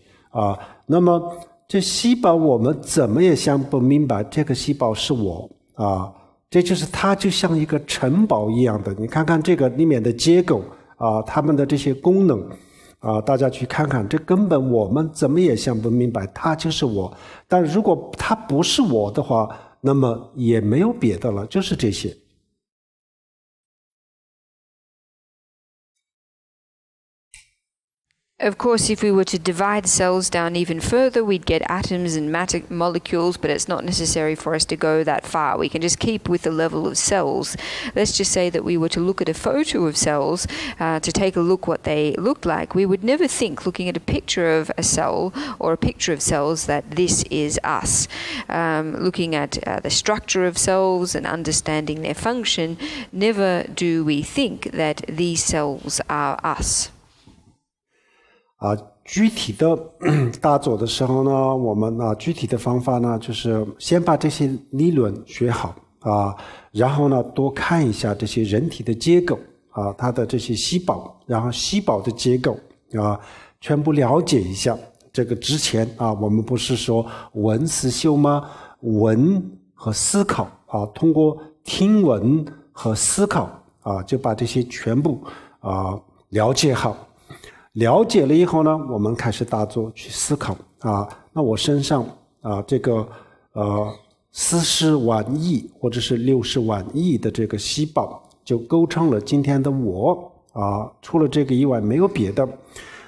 那么这细胞我们怎么也想不明白这个细胞是我这就是它就像一个城堡一样的。你看看这个里面的结构它们的这些功能大家去看看，这根本我们怎么也想不明白它就是我。但如果它不是我的话，那么也没有别的了，就是这些。Of course, if we were to divide cells down even further, we'd get atoms and molecules, but it's not necessary for us to go that far. We can just keep with the level of cells. Let's just say that we were to look at a photo of cells, to take a look what they looked like. We would never think, looking at a picture of a cell or a picture of cells, that this is us. Looking at the structure of cells and understanding their function, never do we think that these cells are us. 具体的大做的时候呢，我们具体的方法呢，就是先把这些理论学好然后呢多看一下这些人体的结构它的这些细胞，然后细胞的结构全部了解一下。这个之前我们不是说闻思修吗？闻和思考通过听闻和思考就把这些全部了解好。了解了以后呢，我们开始大做去思考那我身上这个40万亿或者是60万亿的这个细胞就构成了今天的我除了这个以外没有别的。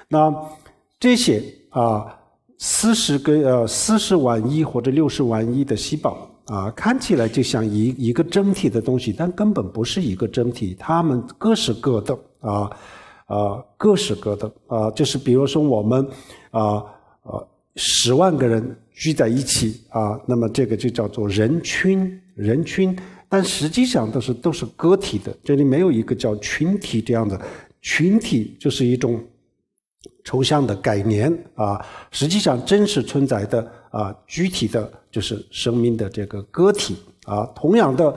那这些40万亿或者60万亿的细胞看起来就像一个整体的东西，但根本不是一个整体，它们各是各的各是各的就是比如说我们10万个人聚在一起那么这个就叫做人群人群，但实际上都是个体的，这里没有一个叫群体这样的，群体就是一种抽象的概念啊，实际上真实存在的具体的就是生命的这个个体啊，同样的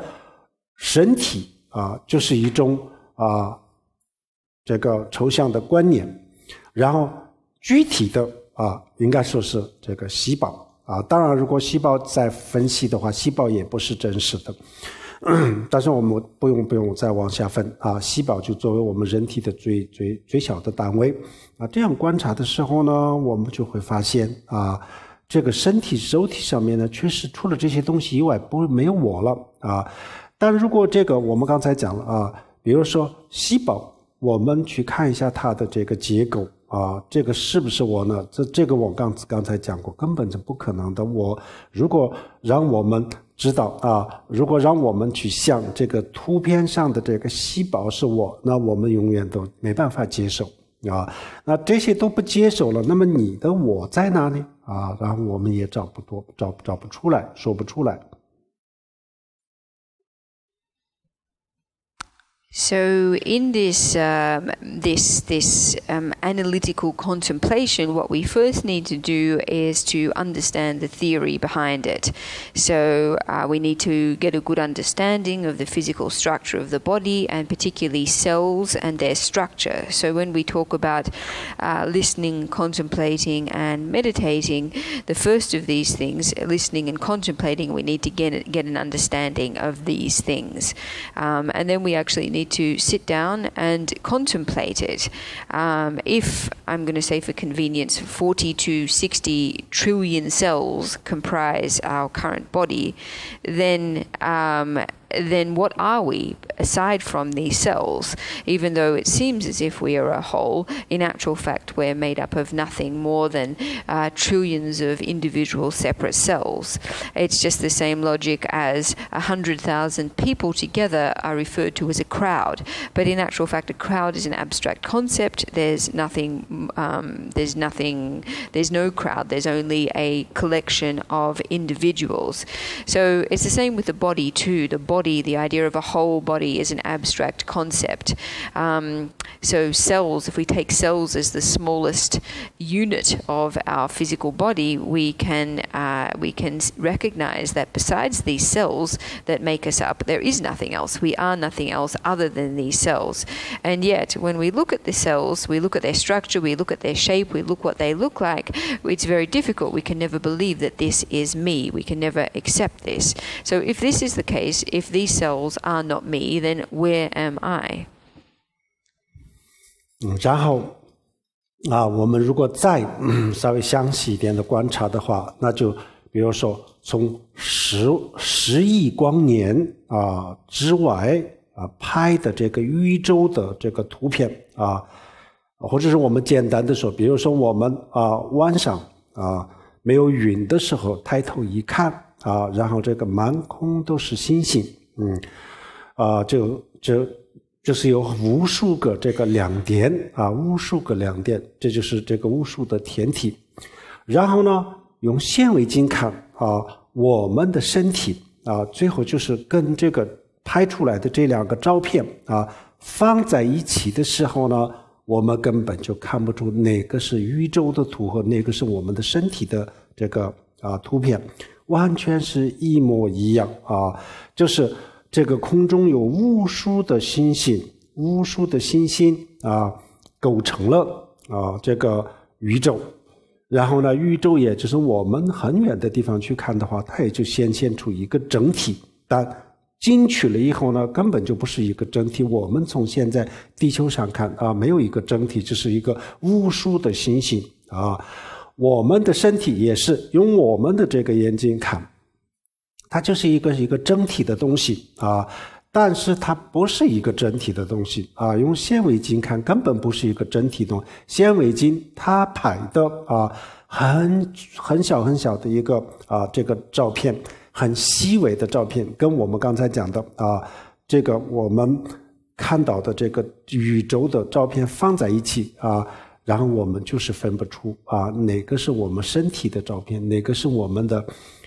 身体啊，就是一种这个抽象的观念，然后具体的应该说是这个细胞啊，当然如果细胞再分析的话，细胞也不是真实的，但是我们不用再往下分啊，细胞就作为我们人体的最小的单位啊，这样观察的时候呢，我们就会发现这个身体肉体上面呢，确实除了这些东西以外，没有我了啊。但如果这个我们刚才讲了比如说细胞，我们去看一下它的这个结构这个是不是我呢？这个我刚才讲过，根本是不可能的。如果让我们知道如果让我们去想这个图片上的这个细胞是我，那我们永远都没办法接受那这些都不接受了，那么你的我在哪里然后我们也找不出来，说不出来。So in this analytical contemplation, what we first need to do is to understand the theory behind it. So we need to get a good understanding of the physical structure of the body, and particularly cells and their structure. So when we talk about listening, contemplating, and meditating, the first of these things, listening and contemplating, we need to get an understanding of these things, and then we actually need to sit down and contemplate it. If, I'm going to say for convenience, 40 to 60 trillion cells comprise our current body, then what are we aside from these cells? Even though it seems as if we are a whole, in actual fact we're made up of nothing more than trillions of individual separate cells. It's just the same logic as 100,000 people together are referred to as a crowd, but in actual fact a crowd is an abstract concept. There's no crowd, there's only a collection of individuals. So it's the same with the body too. The idea of a whole body is an abstract concept. So cells, if we take cells as the smallest unit of our physical body, we can recognize that besides these cells that make us up, there is nothing else. We are nothing else other than these cells. And yet, when we look at the cells, we look at their structure, we look at their shape, we look what they look like, it's very difficult. We can never believe that this is me. We can never accept this. So if this is the case, if these cells are not me, then where am I? 然后我们如果再稍微详细一点的观察的话，那就比如说从10亿光年之外拍的这个宇宙的这个图片或者是我们简单的说，比如说我们晚上没有云的时候抬头一看然后这个满空都是星星就是有无数个这个亮点无数个亮点，这就是这个无数的天体。然后呢，用显微镜看我们的身体最后就是跟这个拍出来的这两个照片放在一起的时候呢，我们根本就看不出哪个是宇宙的图和哪个是我们的身体的这个图片，完全是一模一样就是这个空中有无数的星星构成了这个宇宙。然后呢，宇宙也就是我们很远的地方去看的话，它也就显现出一个整体，但进去了以后呢，根本就不是一个整体。我们从现在地球上看没有一个整体，就是一个无数的星星我们的身体也是用我们的这个眼睛看，它就是一个整体的东西但是它不是一个整体的东西用显微镜看根本不是一个整体的东西。显微镜它拍的很小很小的一个这个照片，很细微的照片，跟我们刚才讲的这个我们看到的这个宇宙的照片放在一起然后我们就是分不出哪个是我们身体的照片，哪个是我们的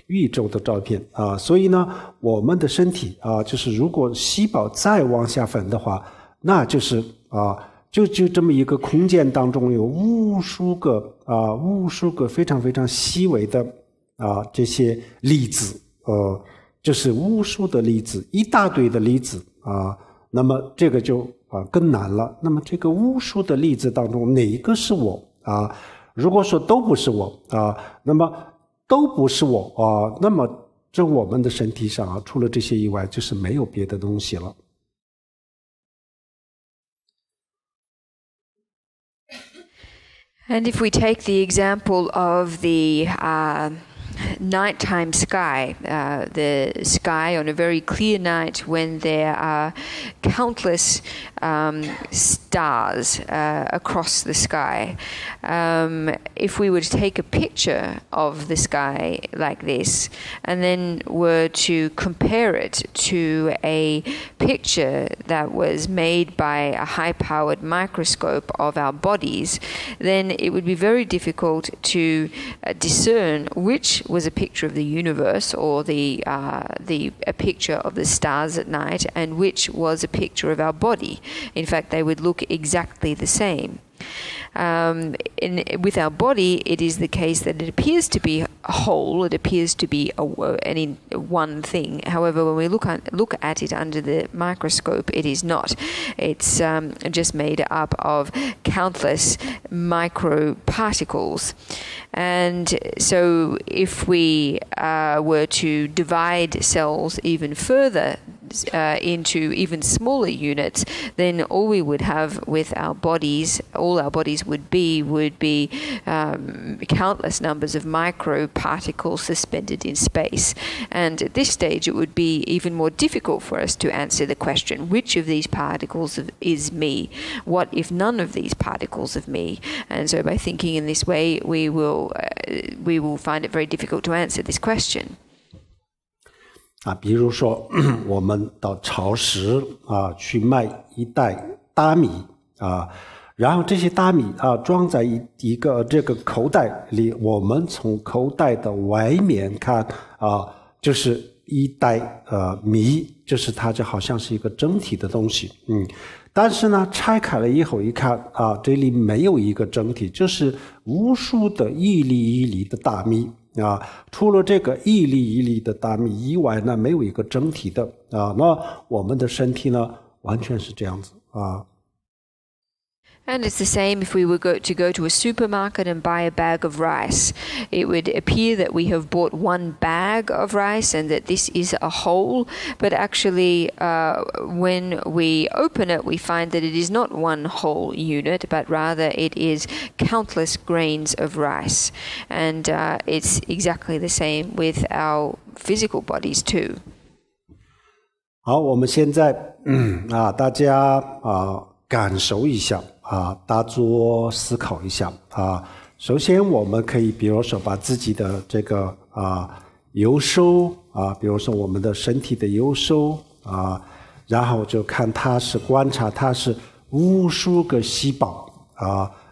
宇宙的照片啊。所以呢，我们的身体啊，就是如果细胞再往下分的话，那就是就这么一个空间当中有无数个非常非常细微的这些粒子，就是无数的粒子，一大堆的粒子那么这个就更难了。那么这个无数的粒子当中哪一个是我如果说都不是我那么都不是我那么这我们的身体上除了这些以外就是没有别的东西了。And if we take the example of the nighttime sky, the sky on a very clear night when there are countless stars across the sky. If we were to take a picture of the sky like this and then were to compare it to a picture that was made by a high-powered microscope of our bodies, then it would be very difficult to discern which was a picture of the universe or a picture of the stars at night and which was a picture of our body. In fact, they would look exactly the same. With our body, it is the case that it appears to be whole, it appears to be one thing. However, when we look at it under the microscope, it is not. It's just made up of countless microparticles. And so if we were to divide cells even further into even smaller units, then all we would have with our bodies, all our bodies would be countless numbers of microparticles suspended in space. And at this stage, it would be even more difficult for us to answer the question, which of these particles is me? What if none of these particles of me? And so by thinking in this way, we will find it very difficult to answer this question. 比如说我们到超市去卖一袋大米然后这些大米装在一个这个口袋里，我们从口袋的外面看就是一袋米，就是它就好像是一个整体的东西但是呢拆开了以后一看这里没有一个整体，就是无数的一粒一粒的大米除了这个一粒一粒的大米以外呢，没有一个整体的那我们的身体呢完全是这样子And it's the same if we were to go to a supermarket and buy a bag of rice. It would appear that we have bought one bag of rice and that this is a whole, but actually when we open it, we find that it is not one whole unit, but rather it is countless grains of rice. And it's exactly the same with our physical bodies too. 好，我们现在大家感受一下大作思考一下首先我们可以比如说把自己的这个右手比如说我们的身体的右手然后就看它是观察它是无数个细胞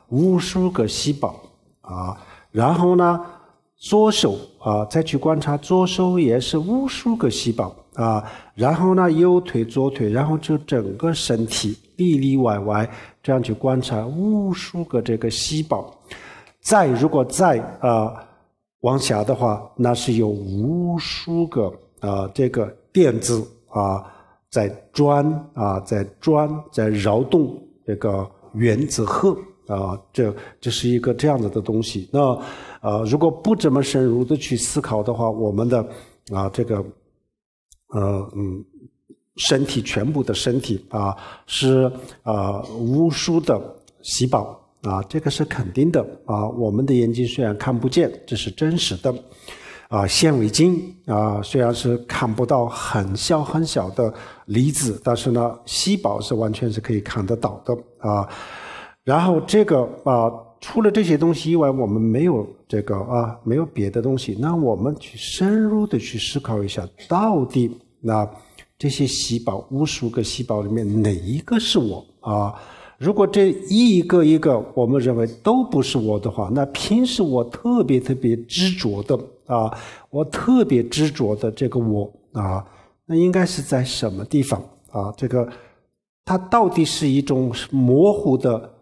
无数个细胞然后呢左手再去观察左手也是无数个细胞然后呢右腿左腿然后就整个身体里里外外这样去观察无数个这个细胞如果再往下的话那是有无数个这个电子在转在扰动这个原子核这是一个这样子的东西那如果不这么深入的去思考的话我们的这个身体全部的身体是无数的细胞这个是肯定的我们的眼睛虽然看不见这是真实的显微镜虽然是看不到很小很小的粒子但是呢细胞是完全是可以看得到的然后这个除了这些东西以外我们没有这个没有别的东西那我们去深入的去思考一下到底这些细胞无数个细胞里面哪一个是我如果这一个一个我们认为都不是我的话那平时我特别特别执着的我特别执着的这个我那应该是在什么地方这个它到底是一种模糊的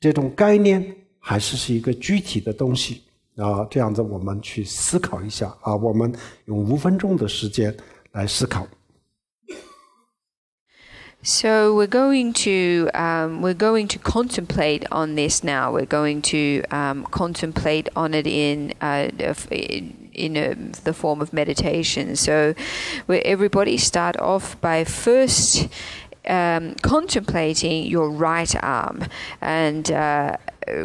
这种概念，还是一个具体的东西这样子我们去思考一下我们用5分钟的时间来思考。So we're going to contemplate on this now. We're going to contemplate on it in the form of meditation. So everybody start off by first contemplating your right arm and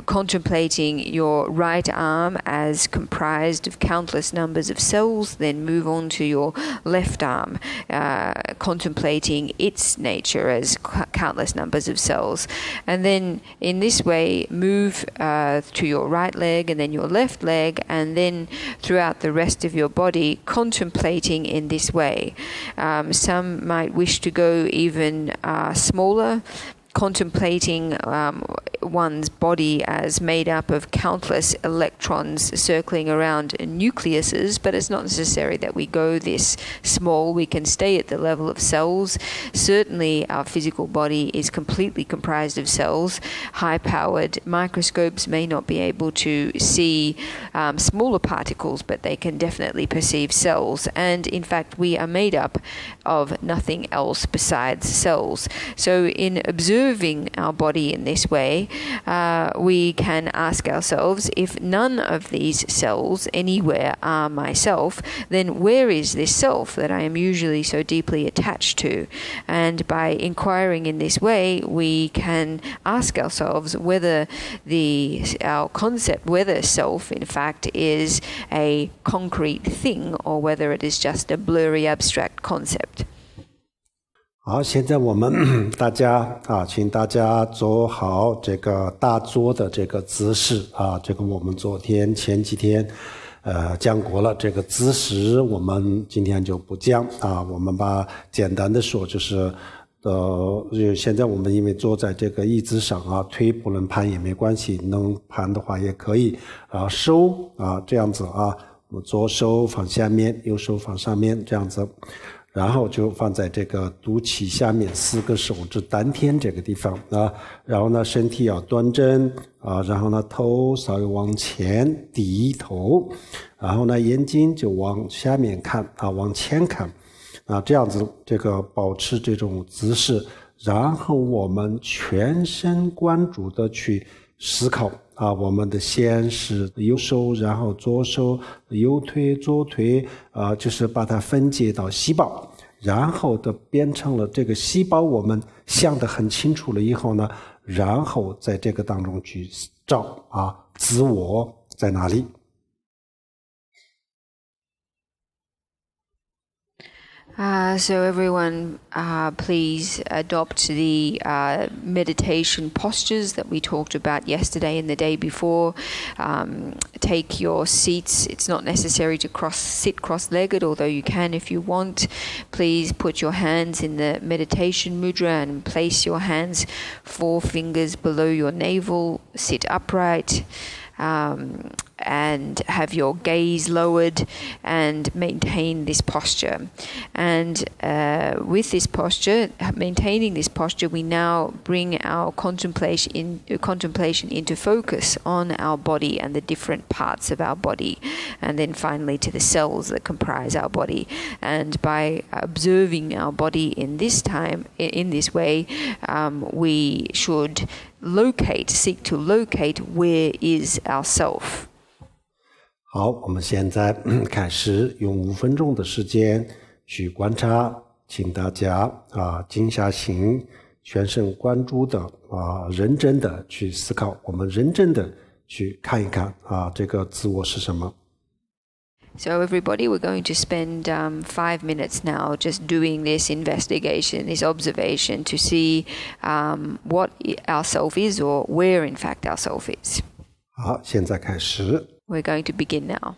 contemplating your right arm as comprised of countless numbers of cells, then move on to your left arm, contemplating its nature as countless numbers of cells. And then in this way, move to your right leg and then your left leg, and then throughout the rest of your body, contemplating in this way. Some might wish to go even smaller, contemplating one's body as made up of countless electrons circling around nucleuses, but it's not necessary that we go this small. We can stay at the level of cells. Certainly our physical body is completely comprised of cells. High-powered microscopes may not be able to see smaller particles, but they can definitely perceive cells. And in fact, we are made up of nothing else besides cells. So in observing our body in this way, we can ask ourselves, if none of these cells anywhere are myself, then where is this self that I am usually so deeply attached to? And by inquiring in this way, we can ask ourselves whether our concept, whether self in fact is a concrete thing or whether it is just a blurry abstract concept. 好，现在我们大家请大家做好这个打坐的这个姿势这个我们前几天讲过了，这个姿势我们今天就不讲我们把简单的说就是现在我们因为坐在这个椅子上腿不能盘也没关系，能盘的话也可以手这样子左手放下面，右手放上面这样子。然后就放在这个肚脐下面4个手指丹田这个地方然后呢身体要端正然后呢头稍微往前低头，然后呢眼睛就往下面看往前看这样子这个保持这种姿势，然后我们全神贯注的去思考我们的先是右手，然后左手，右腿，左腿就是把它分解到细胞，然后的变成了这个细胞，我们想得很清楚了以后呢，然后在这个当中去找自我在哪里。So everyone, please adopt the meditation postures that we talked about yesterday and the day before. Take your seats. It's not necessary to sit cross-legged, although you can if you want. Please put your hands in the meditation mudra and place your hands 4 fingers below your navel. Sit upright. And have your gaze lowered and maintain this posture. And with this posture, maintaining this posture, we now bring our contemplation into focus on our body and the different parts of our body, and then finally to the cells that comprise our body. And by observing our body in this way, we should seek to locate where is our self. 好，我们现在开始用5分钟的时间去观察，请大家静下心，全神贯注的认真的去思考，我们认真的去看一看这个自我是什么。So everybody, we're going to spend 5 minutes now just doing this investigation, this observation to see what our self is or where in fact our self is. 好，现在开始。We're going to begin now.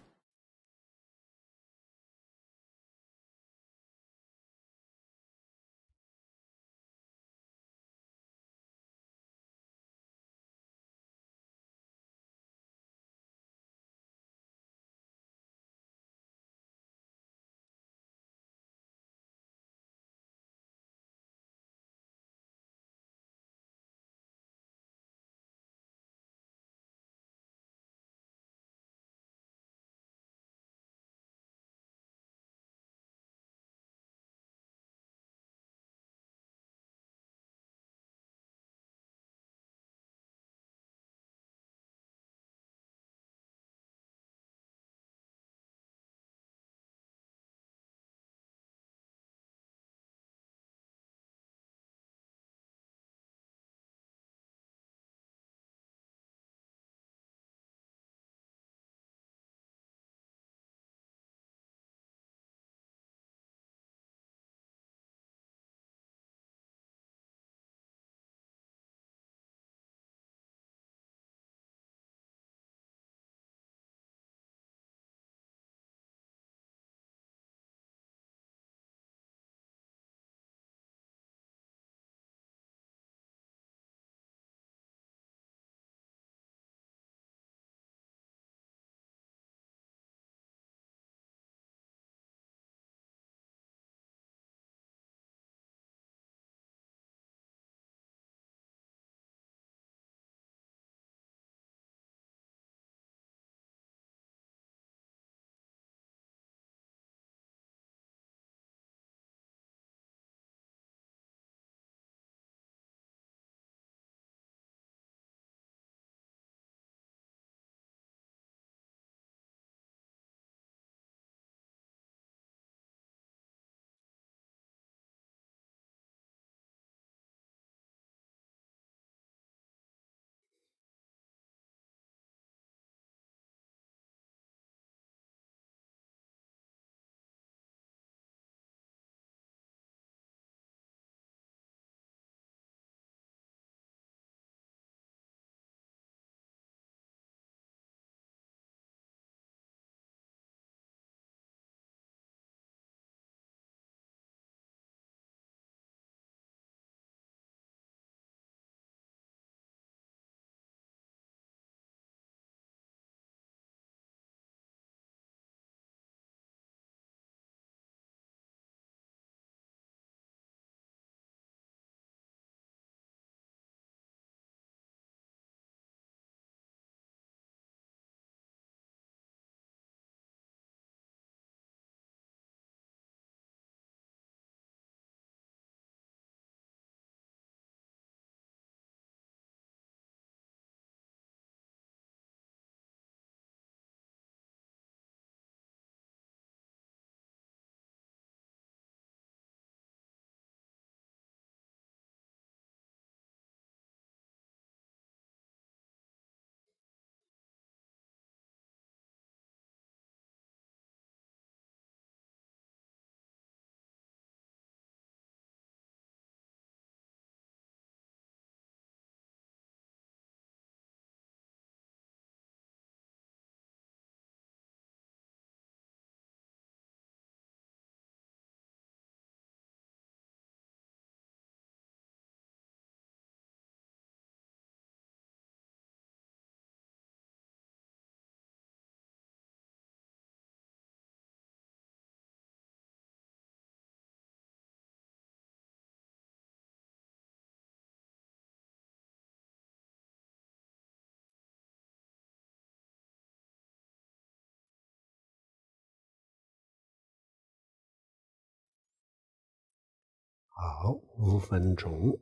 好，5分钟。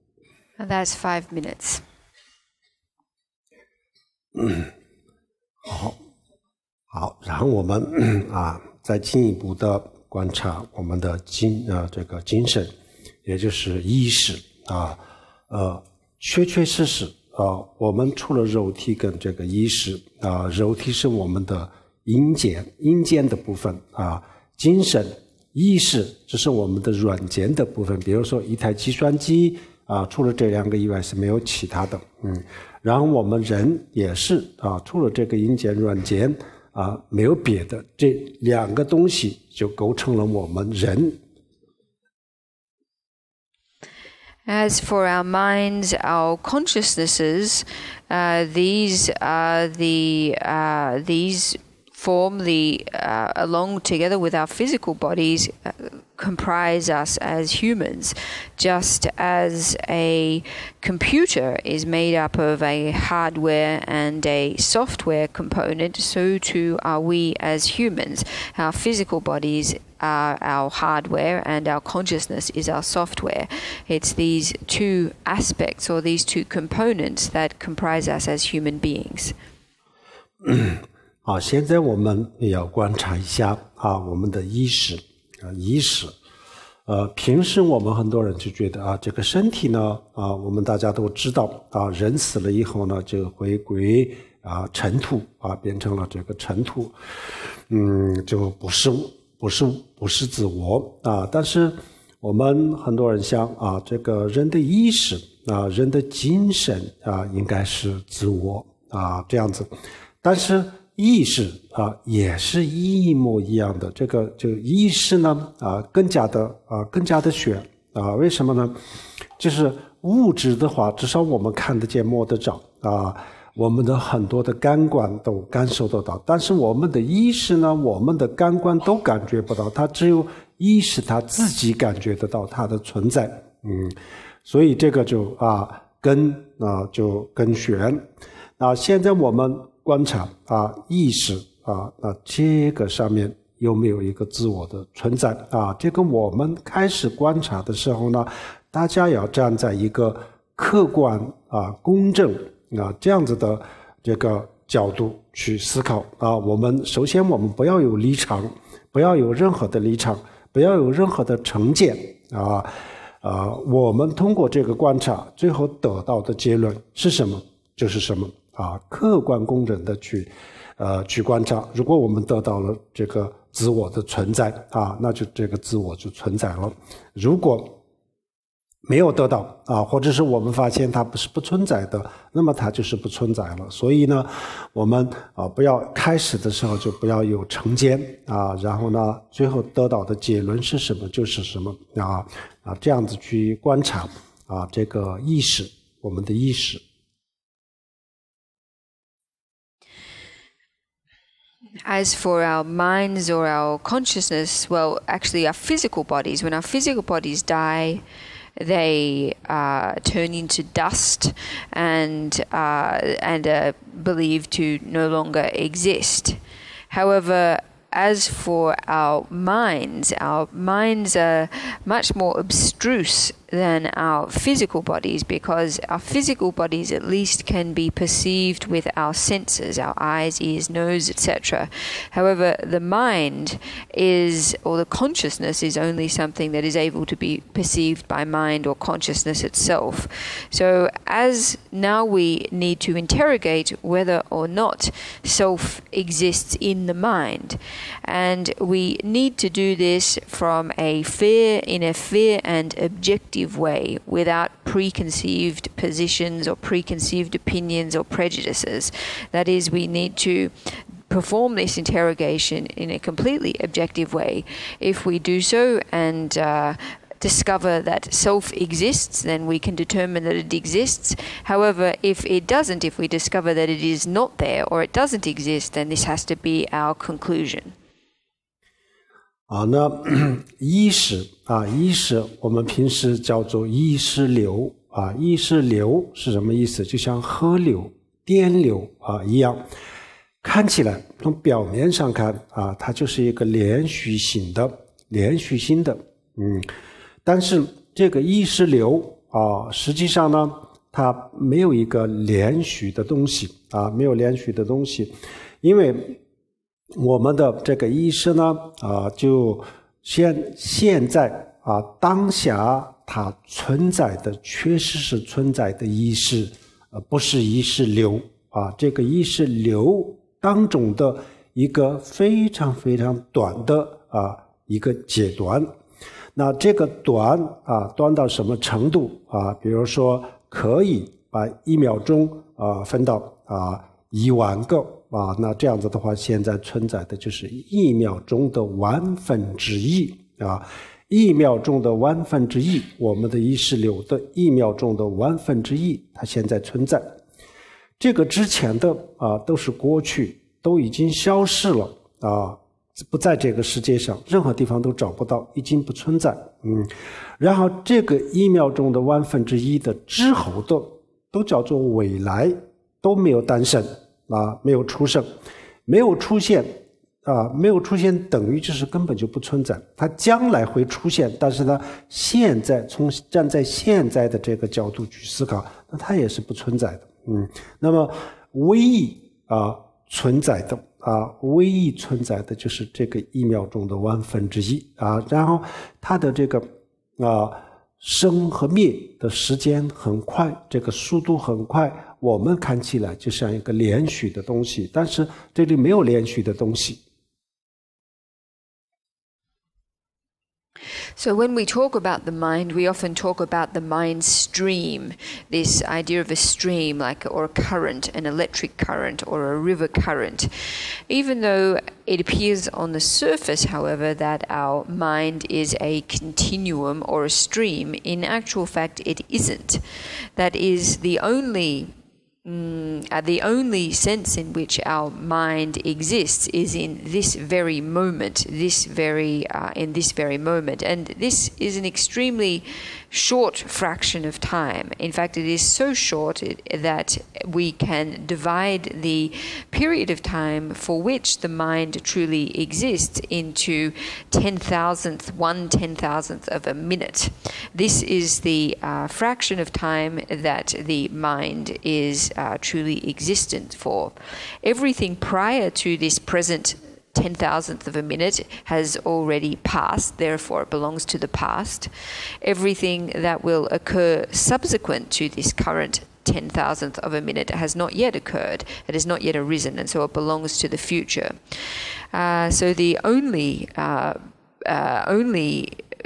And that's 5 minutes. 好，然后我们再进一步的观察我们的这个精神，也就是意识确实我们除了肉体跟这个意识肉体是我们的阴间的部分精神意识这是我们的软件的部分，比如说一台计算机除了这2个以外是没有其他的。然后我们人也是除了这个阴间软件没有别的，这2个东西就构成了我们人。As for our minds, our consciousnesses, these form along together with our physical bodies, comprise us as humans, just as a computer is made up of a hardware and a software component, so too are we as humans. Our physical bodies are our hardware and our consciousness is our software. It's these 2 aspects or these 2 components that comprise us as human beings. 好，现在我们也要观察一下我们的意识。平时我们很多人就觉得这个身体呢我们大家都知道人死了以后呢就回归尘土变成了这个尘土，就不是自我但是我们很多人想这个人的意识人的精神应该是自我这样子，但是意识也是一模一样的，这个就意识呢更加的玄为什么呢？就是物质的话，至少我们看得见摸得着我们的很多的感官都感受得到，但是我们的意识呢，我们的感官都感觉不到，它只有意识它自己感觉得到它的存在。所以这个就更玄。现在我们观察意识这个上面有没有一个自我的存在这个我们开始观察的时候呢，大家要站在一个客观公正这样子的这个角度去思考首先我们不要有立场，不要有任何的立场，不要有任何的成见我们通过这个观察最后得到的结论是什么就是什么客观公正的去观察。如果我们得到了这个自我的存在那就这个自我就存在了。如果没有得到或者是我们发现它不存在的，那么它就是不存在了。所以呢，我们不要开始的时候就不要有成见然后呢，最后得到的结论是什么就是什么这样子去观察这个意识，我们的意识。As for our minds or our consciousness, well, actually our physical bodies, when our physical bodies die, they turn into dust and are believed to no longer exist. However, as for our minds are much more abstruse than our physical bodies, because our physical bodies at least can be perceived with our senses, our eyes, ears, nose, etc. However, the mind or the consciousness is only something that is able to be perceived by mind or consciousness itself. So as now we need to interrogate whether or not self exists in the mind, and we need to do this in a fair and objective way, without preconceived positions or preconceived opinions or prejudices. That is, we need to perform this interrogation in a completely objective way. If we do so and discover that self exists, then we can determine that it exists. However, if it doesn't, if we discover that it is not there or it doesn't exist, then this has to be our conclusion. 那意识我们平时叫做意识流意识流是什么意思？就像河流、电流一样，看起来从表面上看它就是一个连续性的但是这个意识流实际上呢，它没有一个连续的东西没有连续的东西，因为我们的这个意识呢就现在当下它存在的确实是存在的意识，不是意识流这个意识流当中的一个非常非常短的一个阶段。那这个短到什么程度比如说可以把1秒钟分到1万个那这样子的话，现在存在的就是1秒钟的1/10001秒钟的1/1000，我们的意识流的1秒钟的1/1000，它现在存在。这个之前的都是过去，都已经消失了不在这个世界上，任何地方都找不到，已经不存在。然后这个1秒钟的1/1000的之后的都叫做未来，都没有诞生没有出生，没有出现没有出现等于就是根本就不存在，它将来会出现，但是呢，现在站在现在的这个角度去思考，那它也是不存在的。那么唯一存在的唯一存在的就是这个1秒钟的1/1000然后它的这个生和灭的时间很快，这个速度很快，我们看起来就像一个连续的东西，但是这里没有连续的东西。So when we talk about the mind, we often talk about the mind stream, this idea of a stream, or a current, an electric current or a river current. Even though it appears on the surface, however, that our mind is a continuum or a stream, in actual fact it isn't. That is the only sense in which our mind exists is in this very moment, in this very moment. And this is an extremely short fraction of time. In fact, it is so short that we can divide the period of time for which the mind truly exists into 1/10,000th of a minute. This is the fraction of time that the mind is truly existent for. Everything prior to this present 10,000th of a minute has already passed, therefore it belongs to the past. Everything that will occur subsequent to this current 10,000th of a minute has not yet occurred, it has not yet arisen, and so it belongs to the future. So the only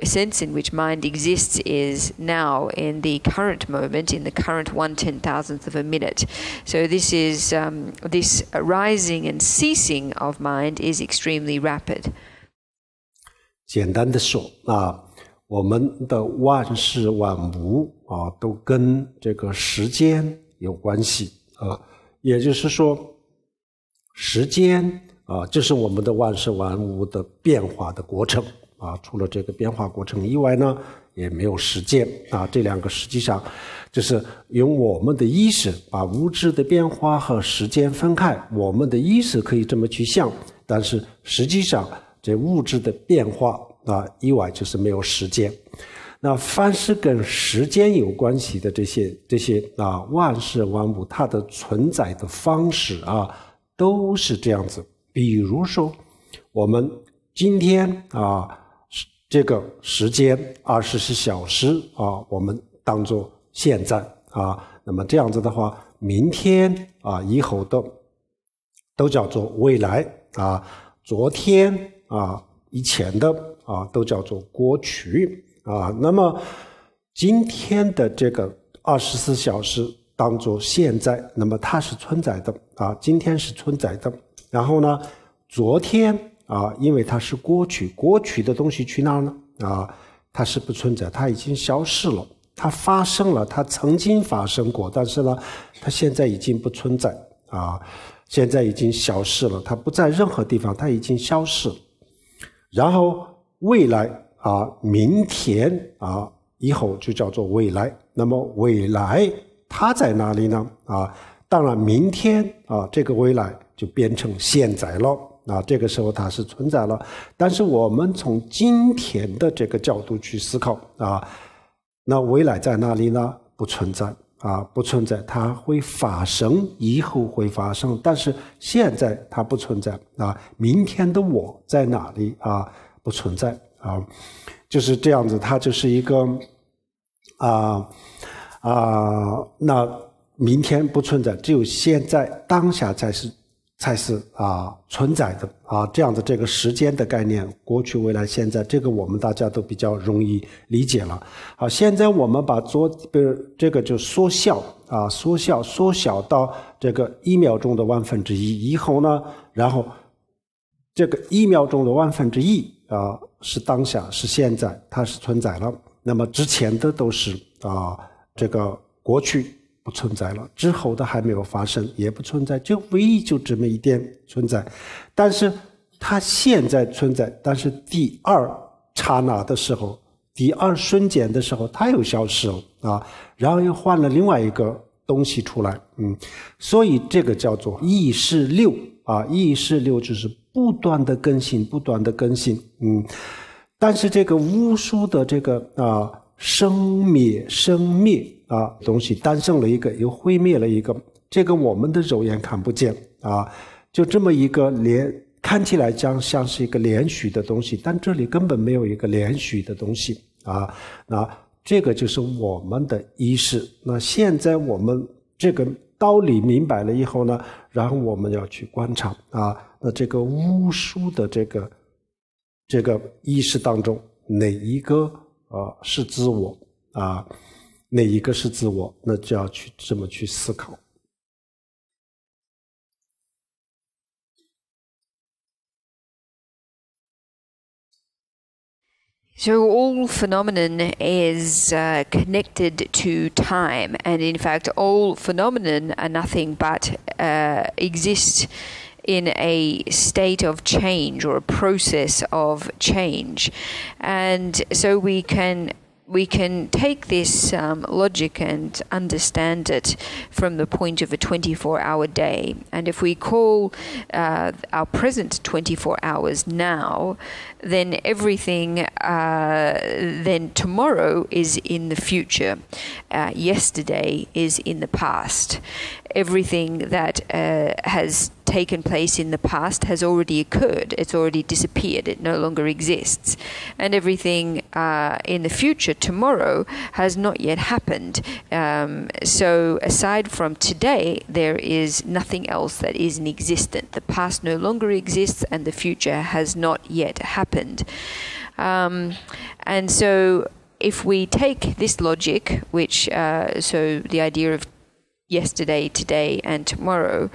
sense in which mind exists is now, in the current moment, in the current 1/10,000th of a minute. So this is this arising and ceasing of mind is extremely rapid. 简单的说我们的万事万物都跟这个时间有关系也就是说，时间就是我们的万事万物的变化的过程除了这个变化过程以外呢，也没有时间这两个实际上就是用我们的意识把物质的变化和时间分开，我们的意识可以这么去想，但是实际上这物质的变化以外就是没有时间。那凡是跟时间有关系的这些万事万物，它的存在的方式都是这样子。比如说我们今天这个时间24小时我们当作现在那么这样子的话，明天以后的都叫做未来昨天以前的都叫做过去那么今天的这个24小时当作现在，那么它是存在的今天是存在的。然后呢，昨天因为它是过去，过去的东西去哪儿呢它是不存在，它已经消失了，它发生了，它曾经发生过，但是呢它现在已经不存在现在已经消失了，它不在任何地方，它已经消失了。然后未来明天以后就叫做未来。那么未来它在哪里呢当然明天这个未来就变成现在了这个时候它是存在了。但是我们从今天的这个角度去思考那未来在哪里呢？不存在不存在，它会发生，以后会发生，但是现在它不存在明天的我在哪里不存在就是这样子，它就是一个那明天不存在，只有现在当下才是存在的这样的这个时间的概念，过去、未来、现在，这个我们大家都比较容易理解了。好，现在我们把这个就缩小到这个1秒钟的1/1000以后呢，然后这个1秒钟的1/1000是当下，是现在，它是存在了。那么之前的都是这个过去不存在了，之后的还没有发生，也不存在，就唯一就这么一点存在。但是它现在存在，但是第二刹那的时候，第二瞬间的时候，它又消失了然后又换了另外一个东西出来，所以这个叫做意识流意识流就是不断的更新，但是这个无数的这个生灭东西诞生了一个，又毁灭了一个，这个我们的肉眼看不见就这么一个看起来像是一个连续的东西，但这里根本没有一个连续的东西那这个就是我们的意识。那现在我们这个道理明白了以后呢，然后我们要去观察那这个无数的这个意识当中，哪一个是自我哪一个是自我，那就要去这么去思考。So all phenomenon is connected to time, and in fact all phenomenon are nothing but exist in a state of change or a process of change. And so we can take this logic and understand it from the point of a 24-hour day. And if we call our present 24 hours now, then everything, then tomorrow is in the future. Yesterday is in the past. Everything that has taken place in the past has already occurred. It's already disappeared. It no longer exists. And everything in the future, tomorrow, has not yet happened. So aside from today, there is nothing else that isn't existent. The past no longer exists, and the future has not yet happened. And so if we take this logic, which so the idea of yesterday, today, and tomorrow,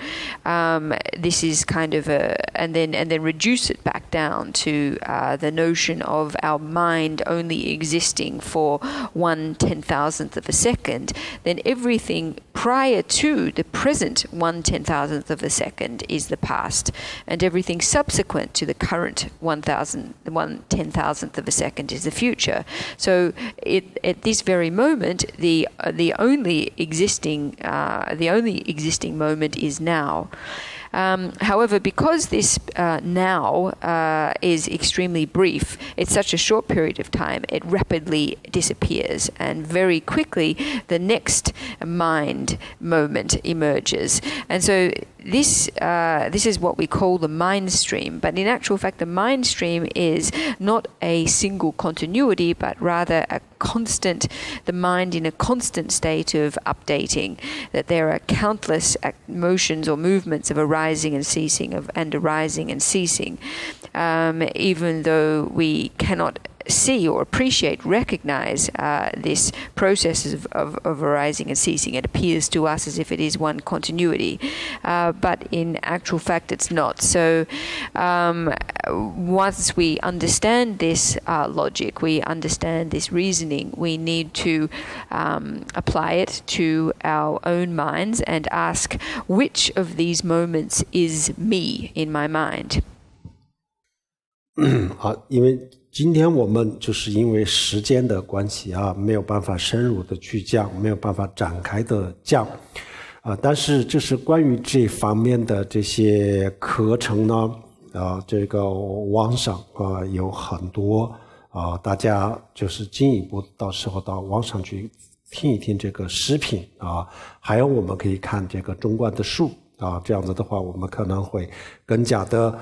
this is kind of and then reduce it back down to the notion of our mind only existing for 1/10,000th of a second. Then everything prior to the present 1/10,000th of a second is the past, and everything subsequent to the current 1/10,000th of a second is the future. So at this very moment, the only existing moment is now. However, because this now is extremely brief, it's such a short period of time, it rapidly disappears, and very quickly the next mind moment emerges. And so this is what we call the mind stream. But in actual fact, the mind stream is not a single continuity, but rather the mind in a constant state of updating, that there are countless motions or movements of arising and ceasing, even though we cannot see or appreciate, recognize this process of arising and ceasing. It appears to us as if it is one continuity, but in actual fact it's not. So once we understand this logic, we understand this reasoning, we need to apply it to our own minds and ask, which of these moments is me in my mind? 好，因为今天我们就是因为时间的关系没有办法深入的去讲，没有办法展开的讲但是就是关于这方面的这些课程呢这个网上有很多大家就是进一步到时候到网上去听一听这个视频还有我们可以看这个中观的书这样子的话我们可能会更加的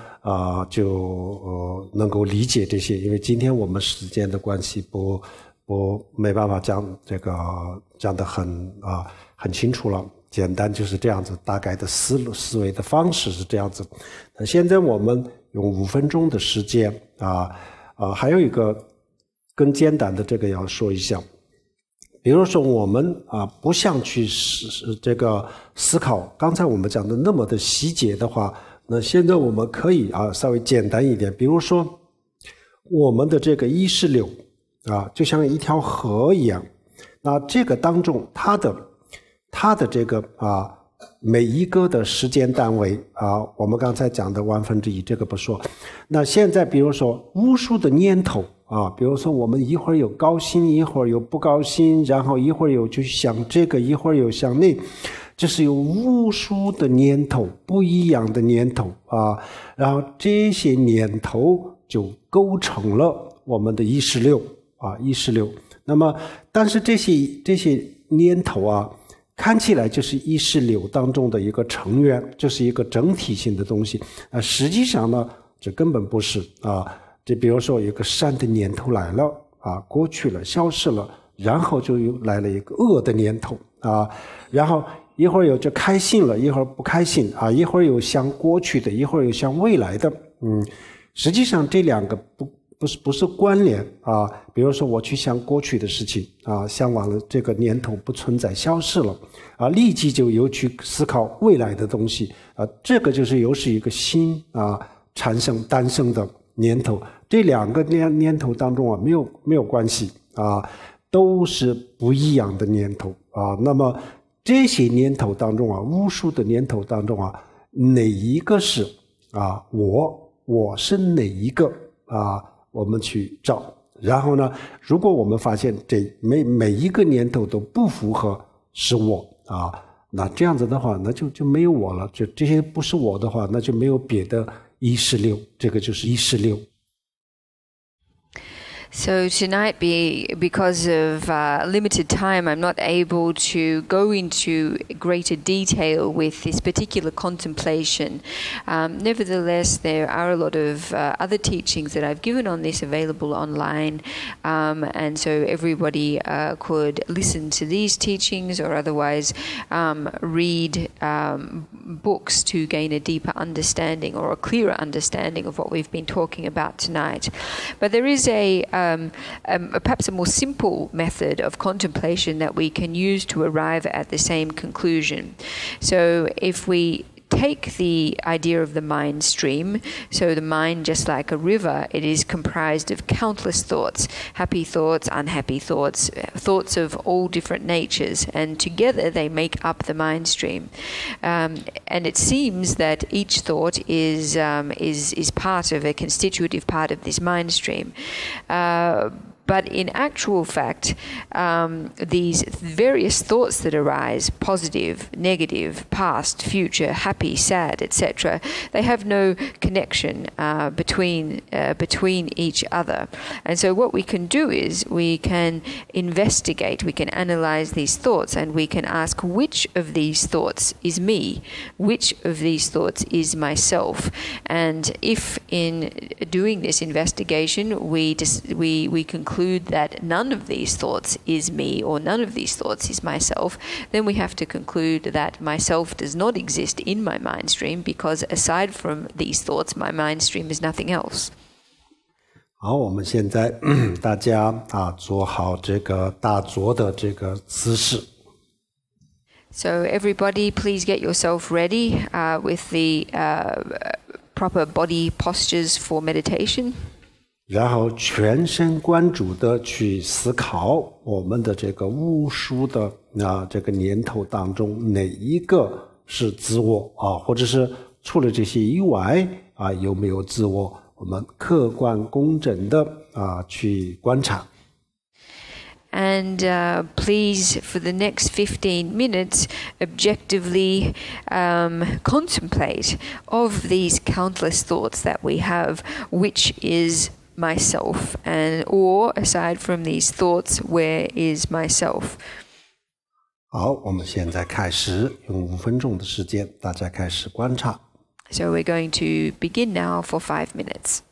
能够理解这些，因为今天我们时间的关系没办法讲得很清楚了，简单就是这样子，大概的思维的方式是这样子。那现在我们用5分钟的时间还有一个更简单的这个要说一下，比如说我们不想去这个思考刚才我们讲的那么的细节的话，那现在我们可以稍微简单一点，比如说我们的这个意识流就像一条河一样，那这个当中它的这个每一个的时间单位我们刚才讲的1/1这个不说，那现在比如说无数的念头比如说我们一会儿有高兴，一会儿有不高兴，然后一会儿有就想这个，一会儿有想那，这是有无数的念头，不一样的念头然后这些念头就构成了我们的意识流意识流。那么但是这些念头看起来就是意识流当中的一个成员，就是一个整体性的东西实际上呢这根本不是这比如说有个善的念头来了过去了，消失了，然后就又来了一个恶的念头然后一会儿有就开心了，一会儿不开心一会儿有想过去的，一会儿有想未来的实际上这两个不是关联比如说我去想过去的事情想完了，这个念头不存在，消失了立即就又去思考未来的东西这个就是又是一个新诞生的念头。这两个念头当中没有关系都是不一样的念头那么这些念头当中无数的念头当中哪一个是我是哪一个我们去找，然后呢如果我们发现这每一个念头都不符合是我那这样子的话那就没有我了，就这些不是我的话，那就没有别的意识流，这个就是意识流。So tonight, because of limited time, I'm not able to go into greater detail with this particular contemplation. Nevertheless, there are a lot of other teachings that I've given on this available online, and so everybody could listen to these teachings or otherwise read books to gain a deeper understanding or a clearer understanding of what we've been talking about tonight. But there is perhaps a more simple method of contemplation that we can use to arrive at the same conclusion. So if we take the idea of the mind stream, so the mind, just like a river, it is comprised of countless thoughts, happy thoughts, unhappy thoughts, thoughts of all different natures, and together they make up the mind stream. And it seems that each thought is part of a constitutive part of this mind stream. But in actual fact, these various thoughts that arise, positive, negative, past, future, happy, sad, etc., they have no connection between each other. And so what we can do is we can investigate, we can analyze these thoughts, and we can ask which of these thoughts is me, which of these thoughts is myself. And if in doing this investigation we conclude that none of these thoughts is me or none of these thoughts is myself, then we have to conclude that myself does not exist in my mind stream, because aside from these thoughts, my mind stream is nothing else. 好，我们现在大家做好这个打坐的这个姿势。So everybody, please get yourself ready with the proper body postures for meditation. 然后全神贯注的去思考我们的这个无数的这个念头当中哪一个是自我或者是除了这些以外有没有自我，我们客观公正的去观察。And please, for the next 15 minutes, objectively contemplate of these countless thoughts that we have, which is myself? And or aside from these thoughts, where is myself? 好，我们现在开始用5分钟的时间，大家开始观察。So we're going to begin now for 5 minutes.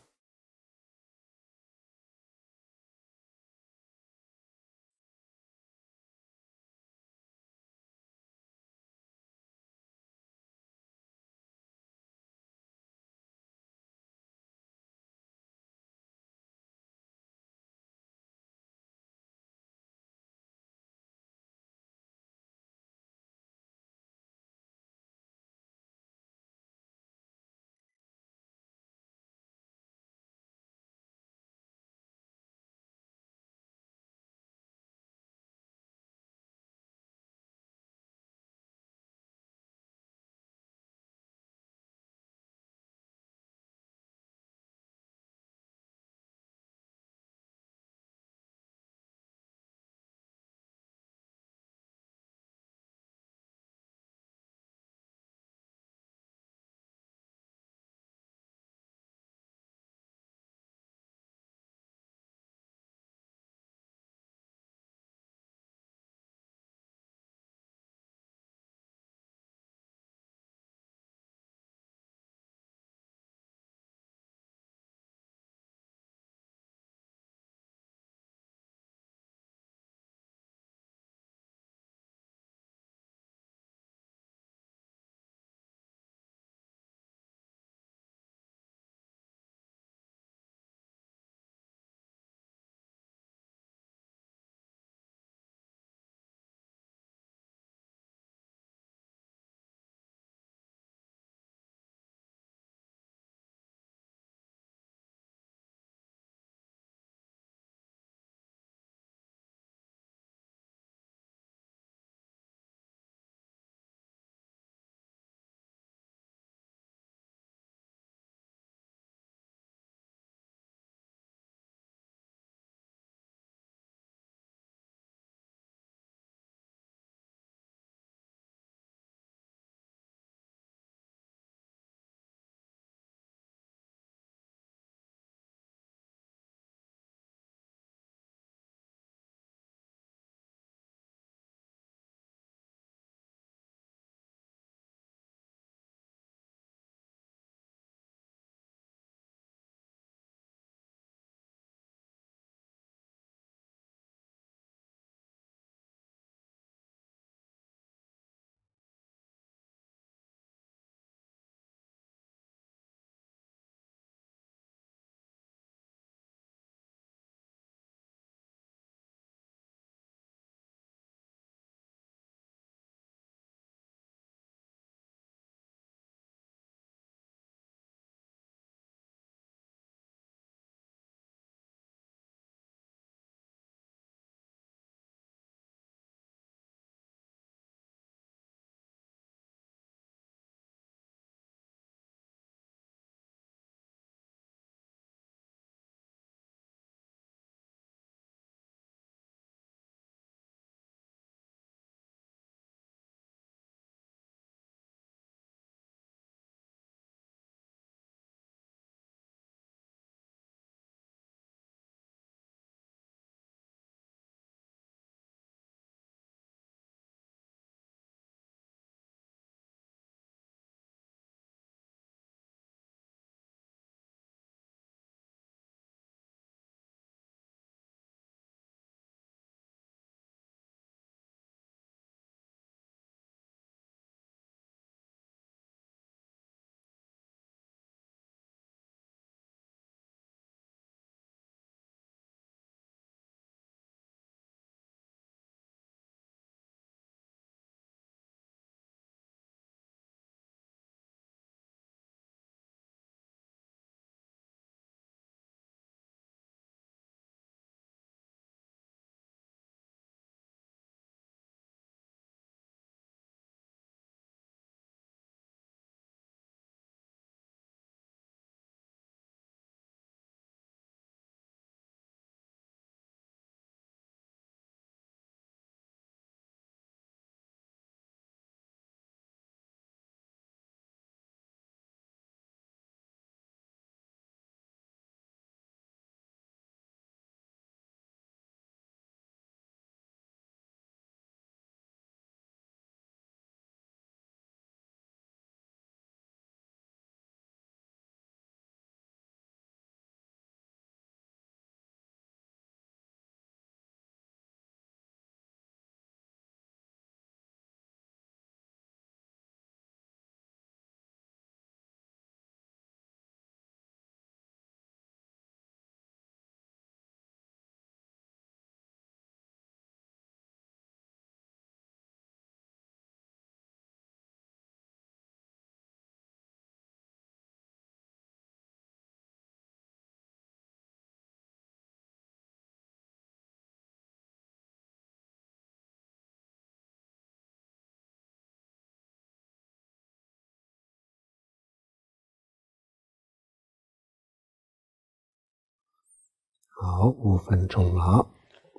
好，5分钟了。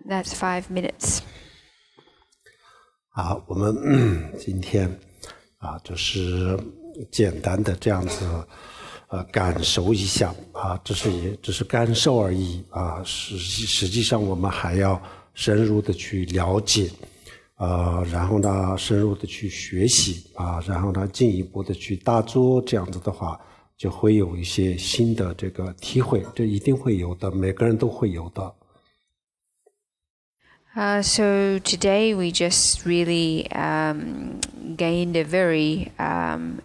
That's 5 minutes. 好，我们今天就是简单的这样子感受一下只是感受而已实际上我们还要深入的去了解然后呢深入的去学习然后呢进一步的去大做，这样子的话就会有一些新的这个体会，这一定会有的，每个人都会有的。So today we just really gained a very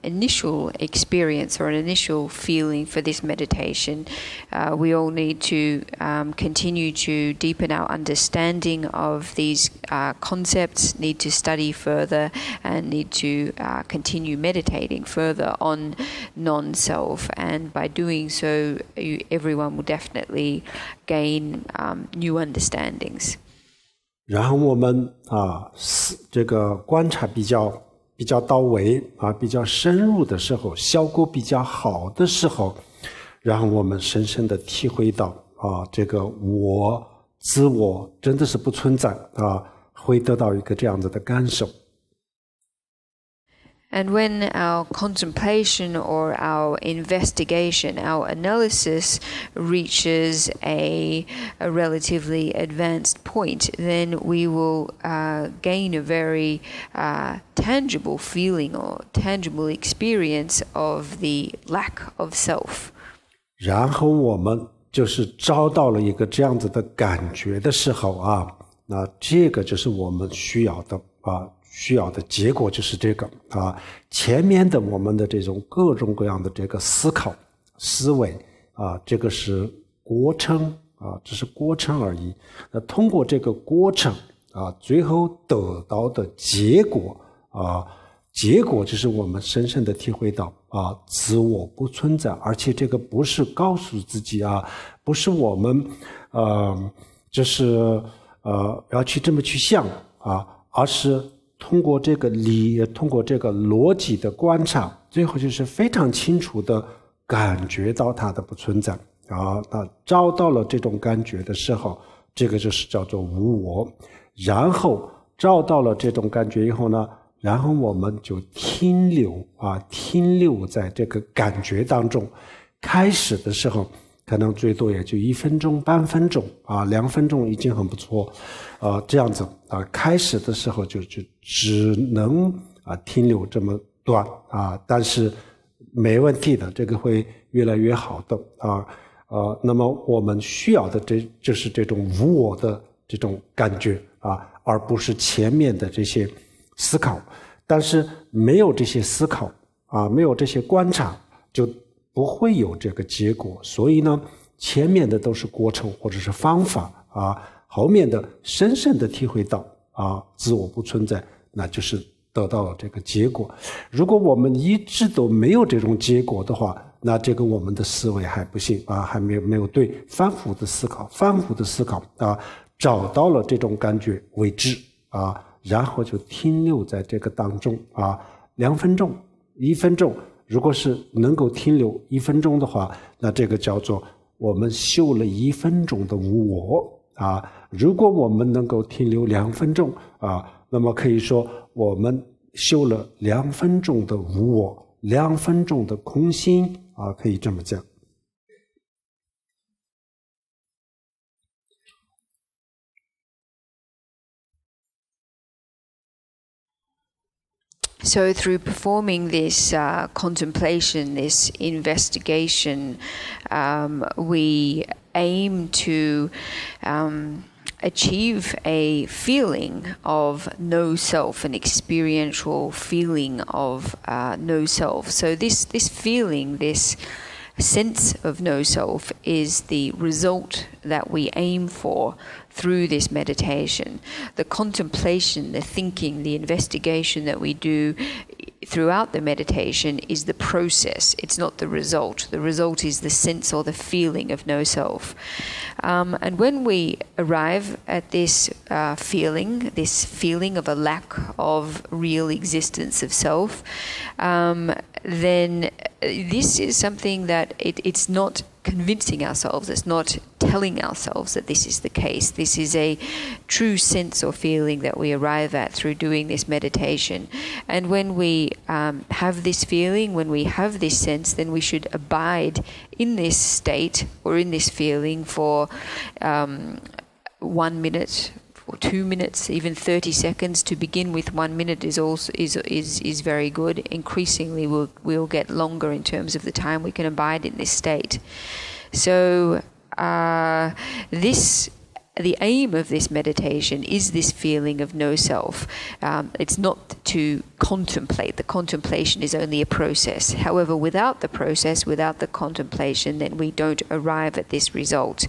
initial experience or an initial feeling for this meditation. We all need to continue to deepen our understanding of these concepts, need to study further, and need to continue meditating further on non-self. And by doing so, everyone will definitely gain new understandings. 然后我们这个观察比较到位比较深入的时候，效果比较好的时候，然后我们深深的体会到这个自我真的是不存在会得到一个这样子的感受。And when our contemplation or our investigation, our analysis reaches a relatively advanced point, then we will gain a very tangible feeling or tangible experience of the lack of self. 然后我们就是找到了一个这样子的感觉的时候那这个就是我们需要的结果，就是这个前面的我们的这种各种各样的这个思考思维这个是过程只是过程而已。那通过这个过程最后得到的结果结果就是我们深深的体会到自我不存在，而且这个不是告诉自己不是我们就是要去这么去想而是通过这个逻辑的观察，最后就是非常清楚的感觉到它的不存在那找到了这种感觉的时候，这个就是叫做无我。然后找到了这种感觉以后呢，然后我们就停留在这个感觉当中。开始的时候可能最多也就1分钟半分钟2分钟已经很不错这样子开始的时候就只能停留这么短但是没问题的，这个会越来越好的那么我们需要的就是这种无我的这种感觉而不是前面的这些思考。但是没有这些思考没有这些观察，就不会有这个结果。所以呢，前面的都是过程或者是方法后面的深深的体会到自我不存在，那就是得到了这个结果。如果我们一直都没有这种结果的话，那这个我们的思维还不行还没有对，反复的思考找到了这种感觉为止然后就停留在这个当中2分钟1分钟，如果是能够停留1分钟的话，那这个叫做我们修了1分钟的无我如果我们能够停留2分钟那么可以说我们修了2分钟的无我，2分钟的空心可以这么讲。So through performing this contemplation, this investigation, we aim to achieve a feeling of no self, an experiential feeling of no self. So this feeling, this sense of no self is the result that we aim for through this meditation. The contemplation, the thinking, the investigation that we do throughout the meditation is the process. It's not the result. The result is the sense or the feeling of no self. And when we arrive at this feeling of a lack of real existence of self, then this is something that it's not convincing ourselves, it's not telling ourselves that this is the case. This is a true sense or feeling that we arrive at through doing this meditation. And when we have this feeling, when we have this sense, then we should abide in this state or in this feeling for 1 minute, or 2 minutes, even 30 seconds. To begin with, 1 minute is very good. Increasingly, we'll get longer in terms of the time we can abide in this state. So the aim of this meditation is this feeling of no self. It's not to contemplate. The contemplation is only a process. However, without the process, without the contemplation, then we don't arrive at this result.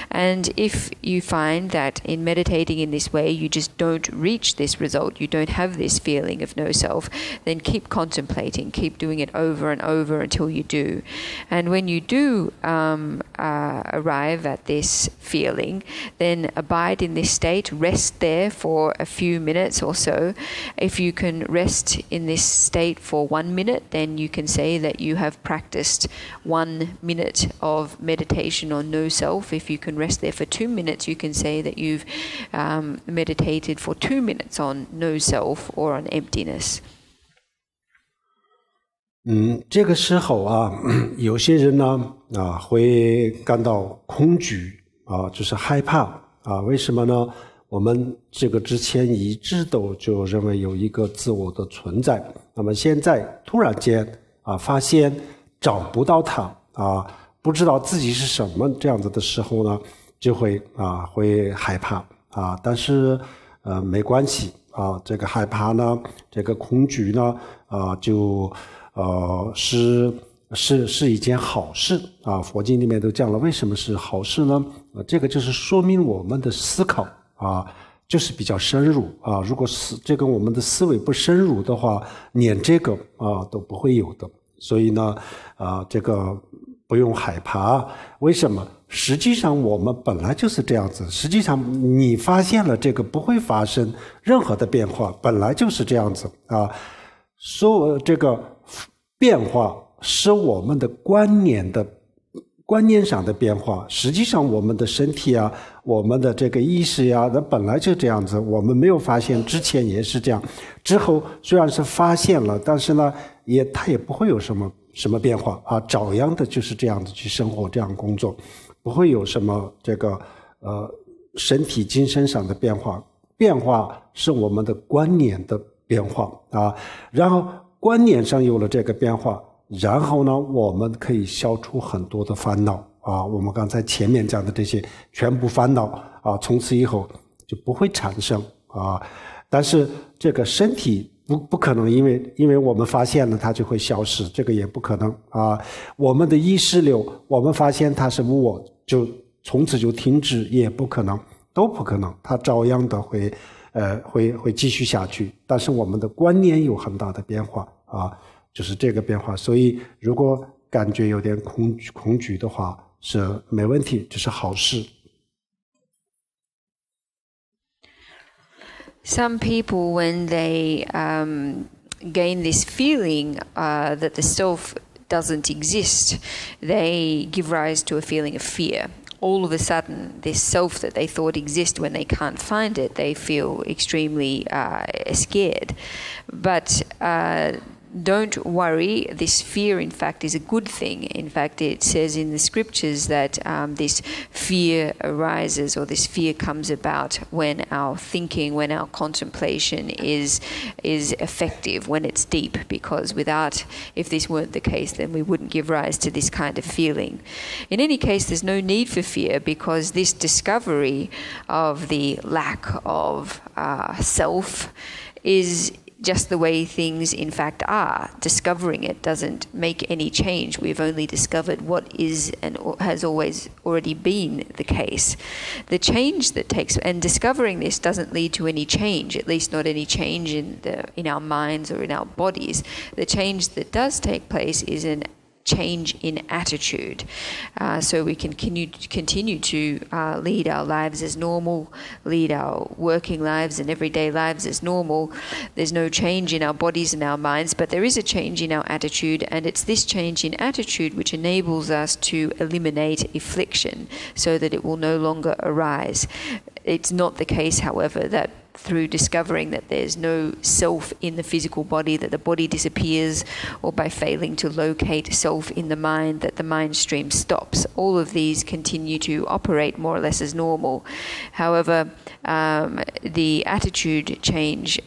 And if you find that in meditating in this way, you just don't reach this result, you don't have this feeling of no self, then keep contemplating, keep doing it over and over until you do. And when you do arrive at this feeling, then abide in this state, rest there for a few minutes or so. If you can rest in this state for 1 minute, then you can say that you have practiced 1 minute of meditation on no self. If you can rest there for 2 minutes, you can say that you've meditated for 2 minutes on no self or on emptiness. 这个时候啊，有些人呢会感到恐惧就是害怕为什么呢？我们这个之前一直都就认为有一个自我的存在，那么现在突然间发现找不到它不知道自己是什么这样子的时候呢，就会害怕但是没关系这个害怕呢，这个恐惧呢是一件好事佛经里面都讲了，为什么是好事呢？这个就是说明我们的思考就是比较深入如果这个我们的思维不深入的话，连这个都不会有的。所以呢这个不用害怕。为什么？实际上我们本来就是这样子，实际上你发现了这个不会发生任何的变化，本来就是这样子说这个变化是我们的观念上的变化，实际上我们的身体我们的这个意识那本来就这样子，我们没有发现之前也是这样，之后虽然是发现了，但是呢它也不会有什么变化照样的就是这样子去生活，这样工作，不会有什么这个身体精神上的变化。变化是我们的观念的变化然后观念上有了这个变化，然后呢我们可以消除很多的烦恼我们刚才前面讲的这些全部烦恼从此以后就不会产生但是这个身体不可能因为我们发现了它就会消失，这个也不可能我们的意识流我们发现它是我就从此就停止，也不可能，都不可能，它照样的会继续下去。但是我们的观念有很大的变化就是这个变化，所以如果感觉有点恐惧的话是没问题，这是好事。Some people, when they gain this feeling that the self doesn't exist, they give rise to a feeling of fear. All of a sudden, this self that they thought exists, when they can't find it, they feel extremely scared. But don't worry, this fear in fact is a good thing. In fact, it says in the scriptures that this fear arises, or this fear comes about when our thinking, when our contemplation is effective, when it's deep, because if this weren't the case, then we wouldn't give rise to this kind of feeling. In any case, there's no need for fear, because this discovery of the lack of self is just the way things in fact are. Discovering it doesn't make any change. We've only discovered what is and has always already been the case. The change that takes, and discovering this doesn't lead to any change, at least not any change in our minds or in our bodies. The change that does take place is an change in attitude. So we can continue to lead our lives as normal, lead our working lives and everyday lives as normal. There's no change in our bodies and our minds, but there is a change in our attitude, and it's this change in attitude which enables us to eliminate affliction so that it will no longer arise. It's not the case, however, that through discovering that there's no self in the physical body, that the body disappears, or by failing to locate self in the mind, that the mind stream stops. All of these continue to operate more or less as normal. However, the attitude change,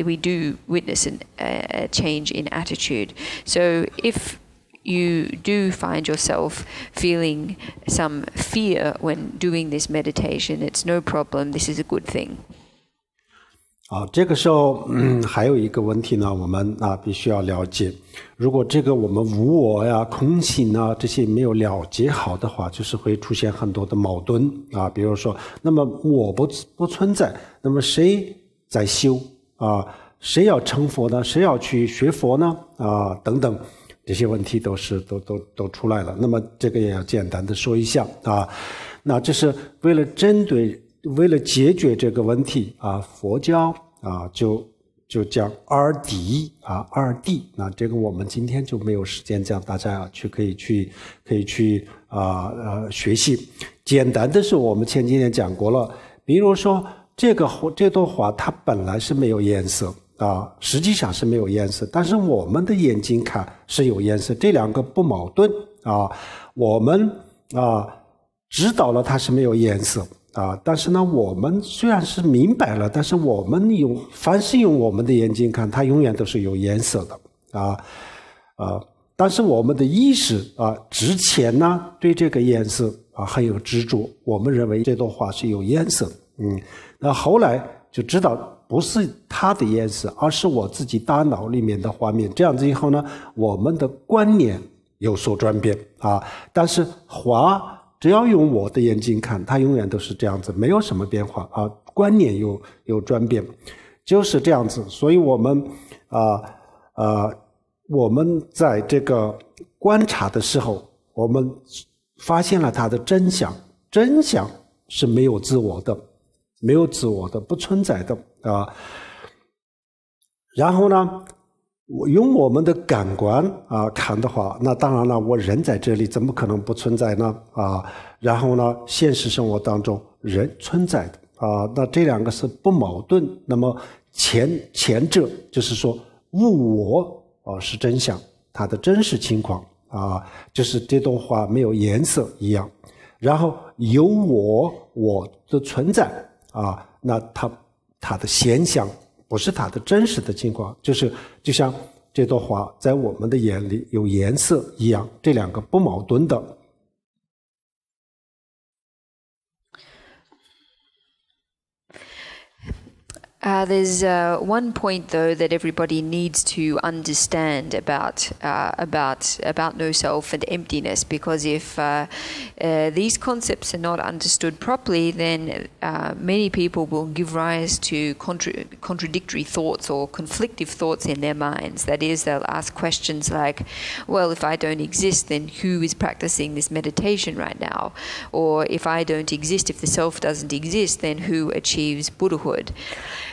we do witness a change in attitude. So if you do find yourself feeling some fear when doing this meditation, it's no problem. This is a good thing. 这个时候还有一个问题呢，我们必须要了解。如果这个我们无我呀、空性啊这些没有了解好的话，就是会出现很多的矛盾比如说，那么我不存在，那么谁在修谁要成佛呢？谁要去学佛呢？等等，这些问题都出来了。那么这个也要简单的说一下那这是为了解决这个问题佛教就讲二谛二谛。那这个我们今天就没有时间讲，大家可以去学习。简单的是我们前几天讲过了，比如说这朵花它本来是没有颜色实际上是没有颜色，但是我们的眼睛看是有颜色，这两个不矛盾我们知道了它是没有颜色但是呢，我们虽然是明白了，但是我们凡是用我们的眼睛看，它永远都是有颜色的但是我们的意识之前呢，对这个颜色很有执着，我们认为这朵花是有颜色那后来就知道不是它的颜色，而是我自己大脑里面的画面。这样子以后呢，我们的观念有所转变但是花只要用我的眼睛看，它永远都是这样子，没有什么变化观念有转变，就是这样子。所以我们在这个观察的时候，我们发现了它的真相，真相是没有自我的，不存在的然后呢，用我们的感官看的话，那当然了，我人在这里怎么可能不存在呢然后呢，现实生活当中人存在的那这两个是不矛盾。那么前者就是说无我是真相，它的真实情况就是这朵花没有颜色一样。然后有我的存在那它的现象不是它的真实的情况，就像这朵花在我们的眼里有颜色一样，这两个不矛盾的。There's one point, though, that everybody needs to understand about no self and emptiness, because if these concepts are not understood properly, then many people will give rise to contradictory thoughts or conflictive thoughts in their minds. That is, they'll ask questions like, well, if I don't exist, then who is practicing this meditation right now? Or if I don't exist, if the self doesn't exist, then who achieves Buddhahood?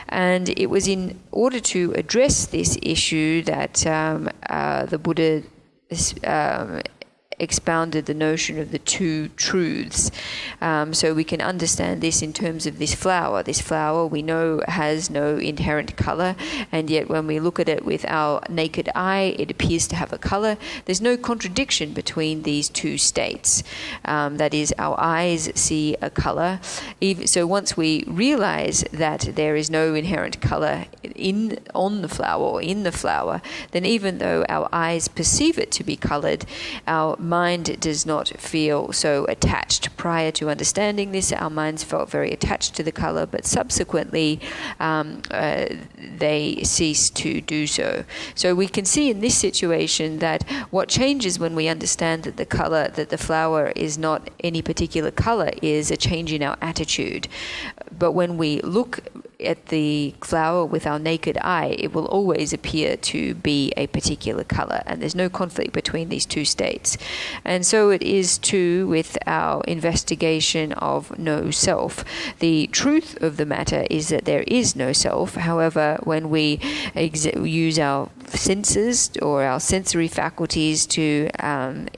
And it was in order to address this issue that the Buddha expounded the notion of the two truths. So we can understand this in terms of this flower. This flower we know has no inherent color, and yet when we look at it with our naked eye, it appears to have a color. There's no contradiction between these two states. That is, our eyes see a color. So once we realize that there is no inherent color on the flower or in the flower, then even though our eyes perceive it to be colored, our mind does not feel so attached. Prior to understanding this, our minds felt very attached to the color, but subsequently they cease to do so. So we can see in this situation that what changes when we understand that the color, that the flower is not any particular color, is a change in our attitude. But when we look at the flower with our naked eye, it will always appear to be a particular color, and there's no conflict between these two states. And so it is too with our investigation of no self. The truth of the matter is that there is no self. However, when we use our senses or our sensory faculties to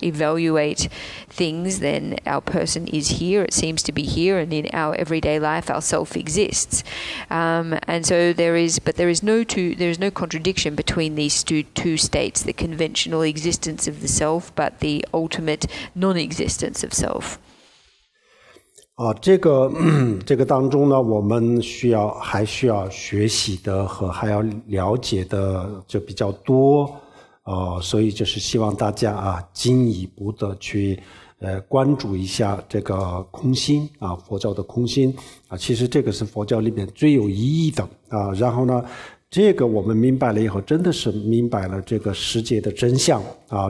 evaluate things, then our person is here, it seems to be here, and in our everyday life our self exists. And so there is no contradiction between these two states, the conventional existence of the self but the ultimate non-existence of self. 这个当中呢，我们还需要学习的和还要了解的就比较多，所以就是希望大家进一步的去关注一下这个空心佛教的空心其实这个是佛教里面最有意义的然后呢，这个我们明白了以后，真的是明白了这个世界的真相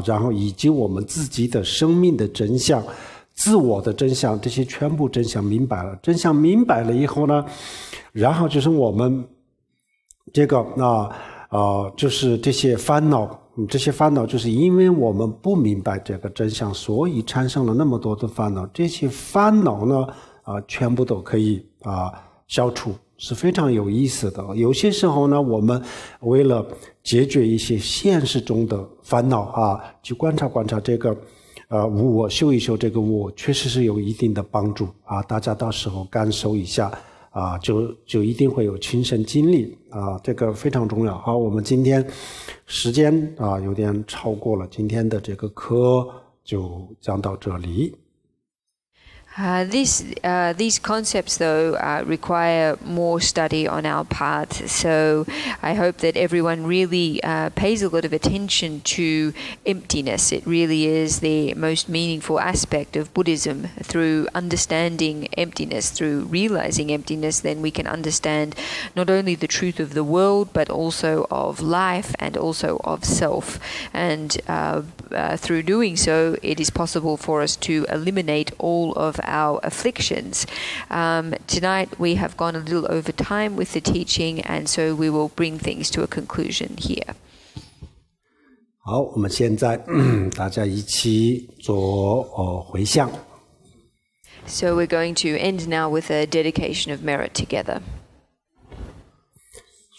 然后以及我们自己的生命的真相。自我的真相，这些全部真相明白了，真相明白了以后呢，然后就是我们这个就是这些烦恼就是因为我们不明白这个真相，所以产生了那么多的烦恼。这些烦恼呢全部都可以消除，是非常有意思的。有些时候呢，我们为了解决一些现实中的烦恼去观察这个无我，修一修这个无我，确实是有一定的帮助大家到时候感受一下就一定会有亲身经历这个非常重要。好，我们今天时间有点超过了，今天的这个课就讲到这里。These concepts, though, require more study on our part. So I hope that everyone really pays a lot of attention to emptiness. It really is the most meaningful aspect of Buddhism. Through understanding emptiness, through realizing emptiness, then we can understand not only the truth of the world, but also of life and also of self. And through doing so, it is possible for us to eliminate all of our afflictions. Tonight we have gone a little over time with the teaching, and so we will bring things to a conclusion here. 好，我们现在大家一起做回向。So we're going to end now with a dedication of merit together.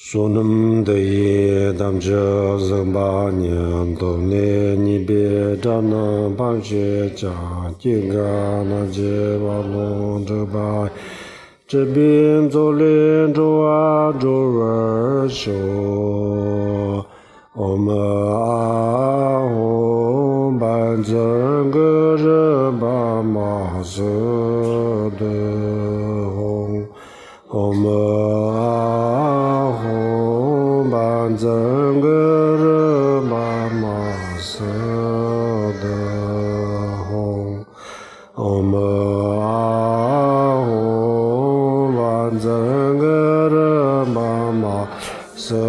Sonam de damja zamba nyan to ne ni be dana ban je ja jinga na je ba lo de ba zhe bin zo len zhou a zhou er xiu om a hong ban zhen ge zhen ba ma se de hong om a hong ban zhen ge zhen ba ma se de hong om a hong ban zhen ge zhen ba ma se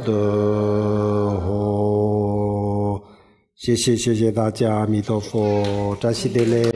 de hong 谢谢大家，阿弥陀佛，扎西德勒。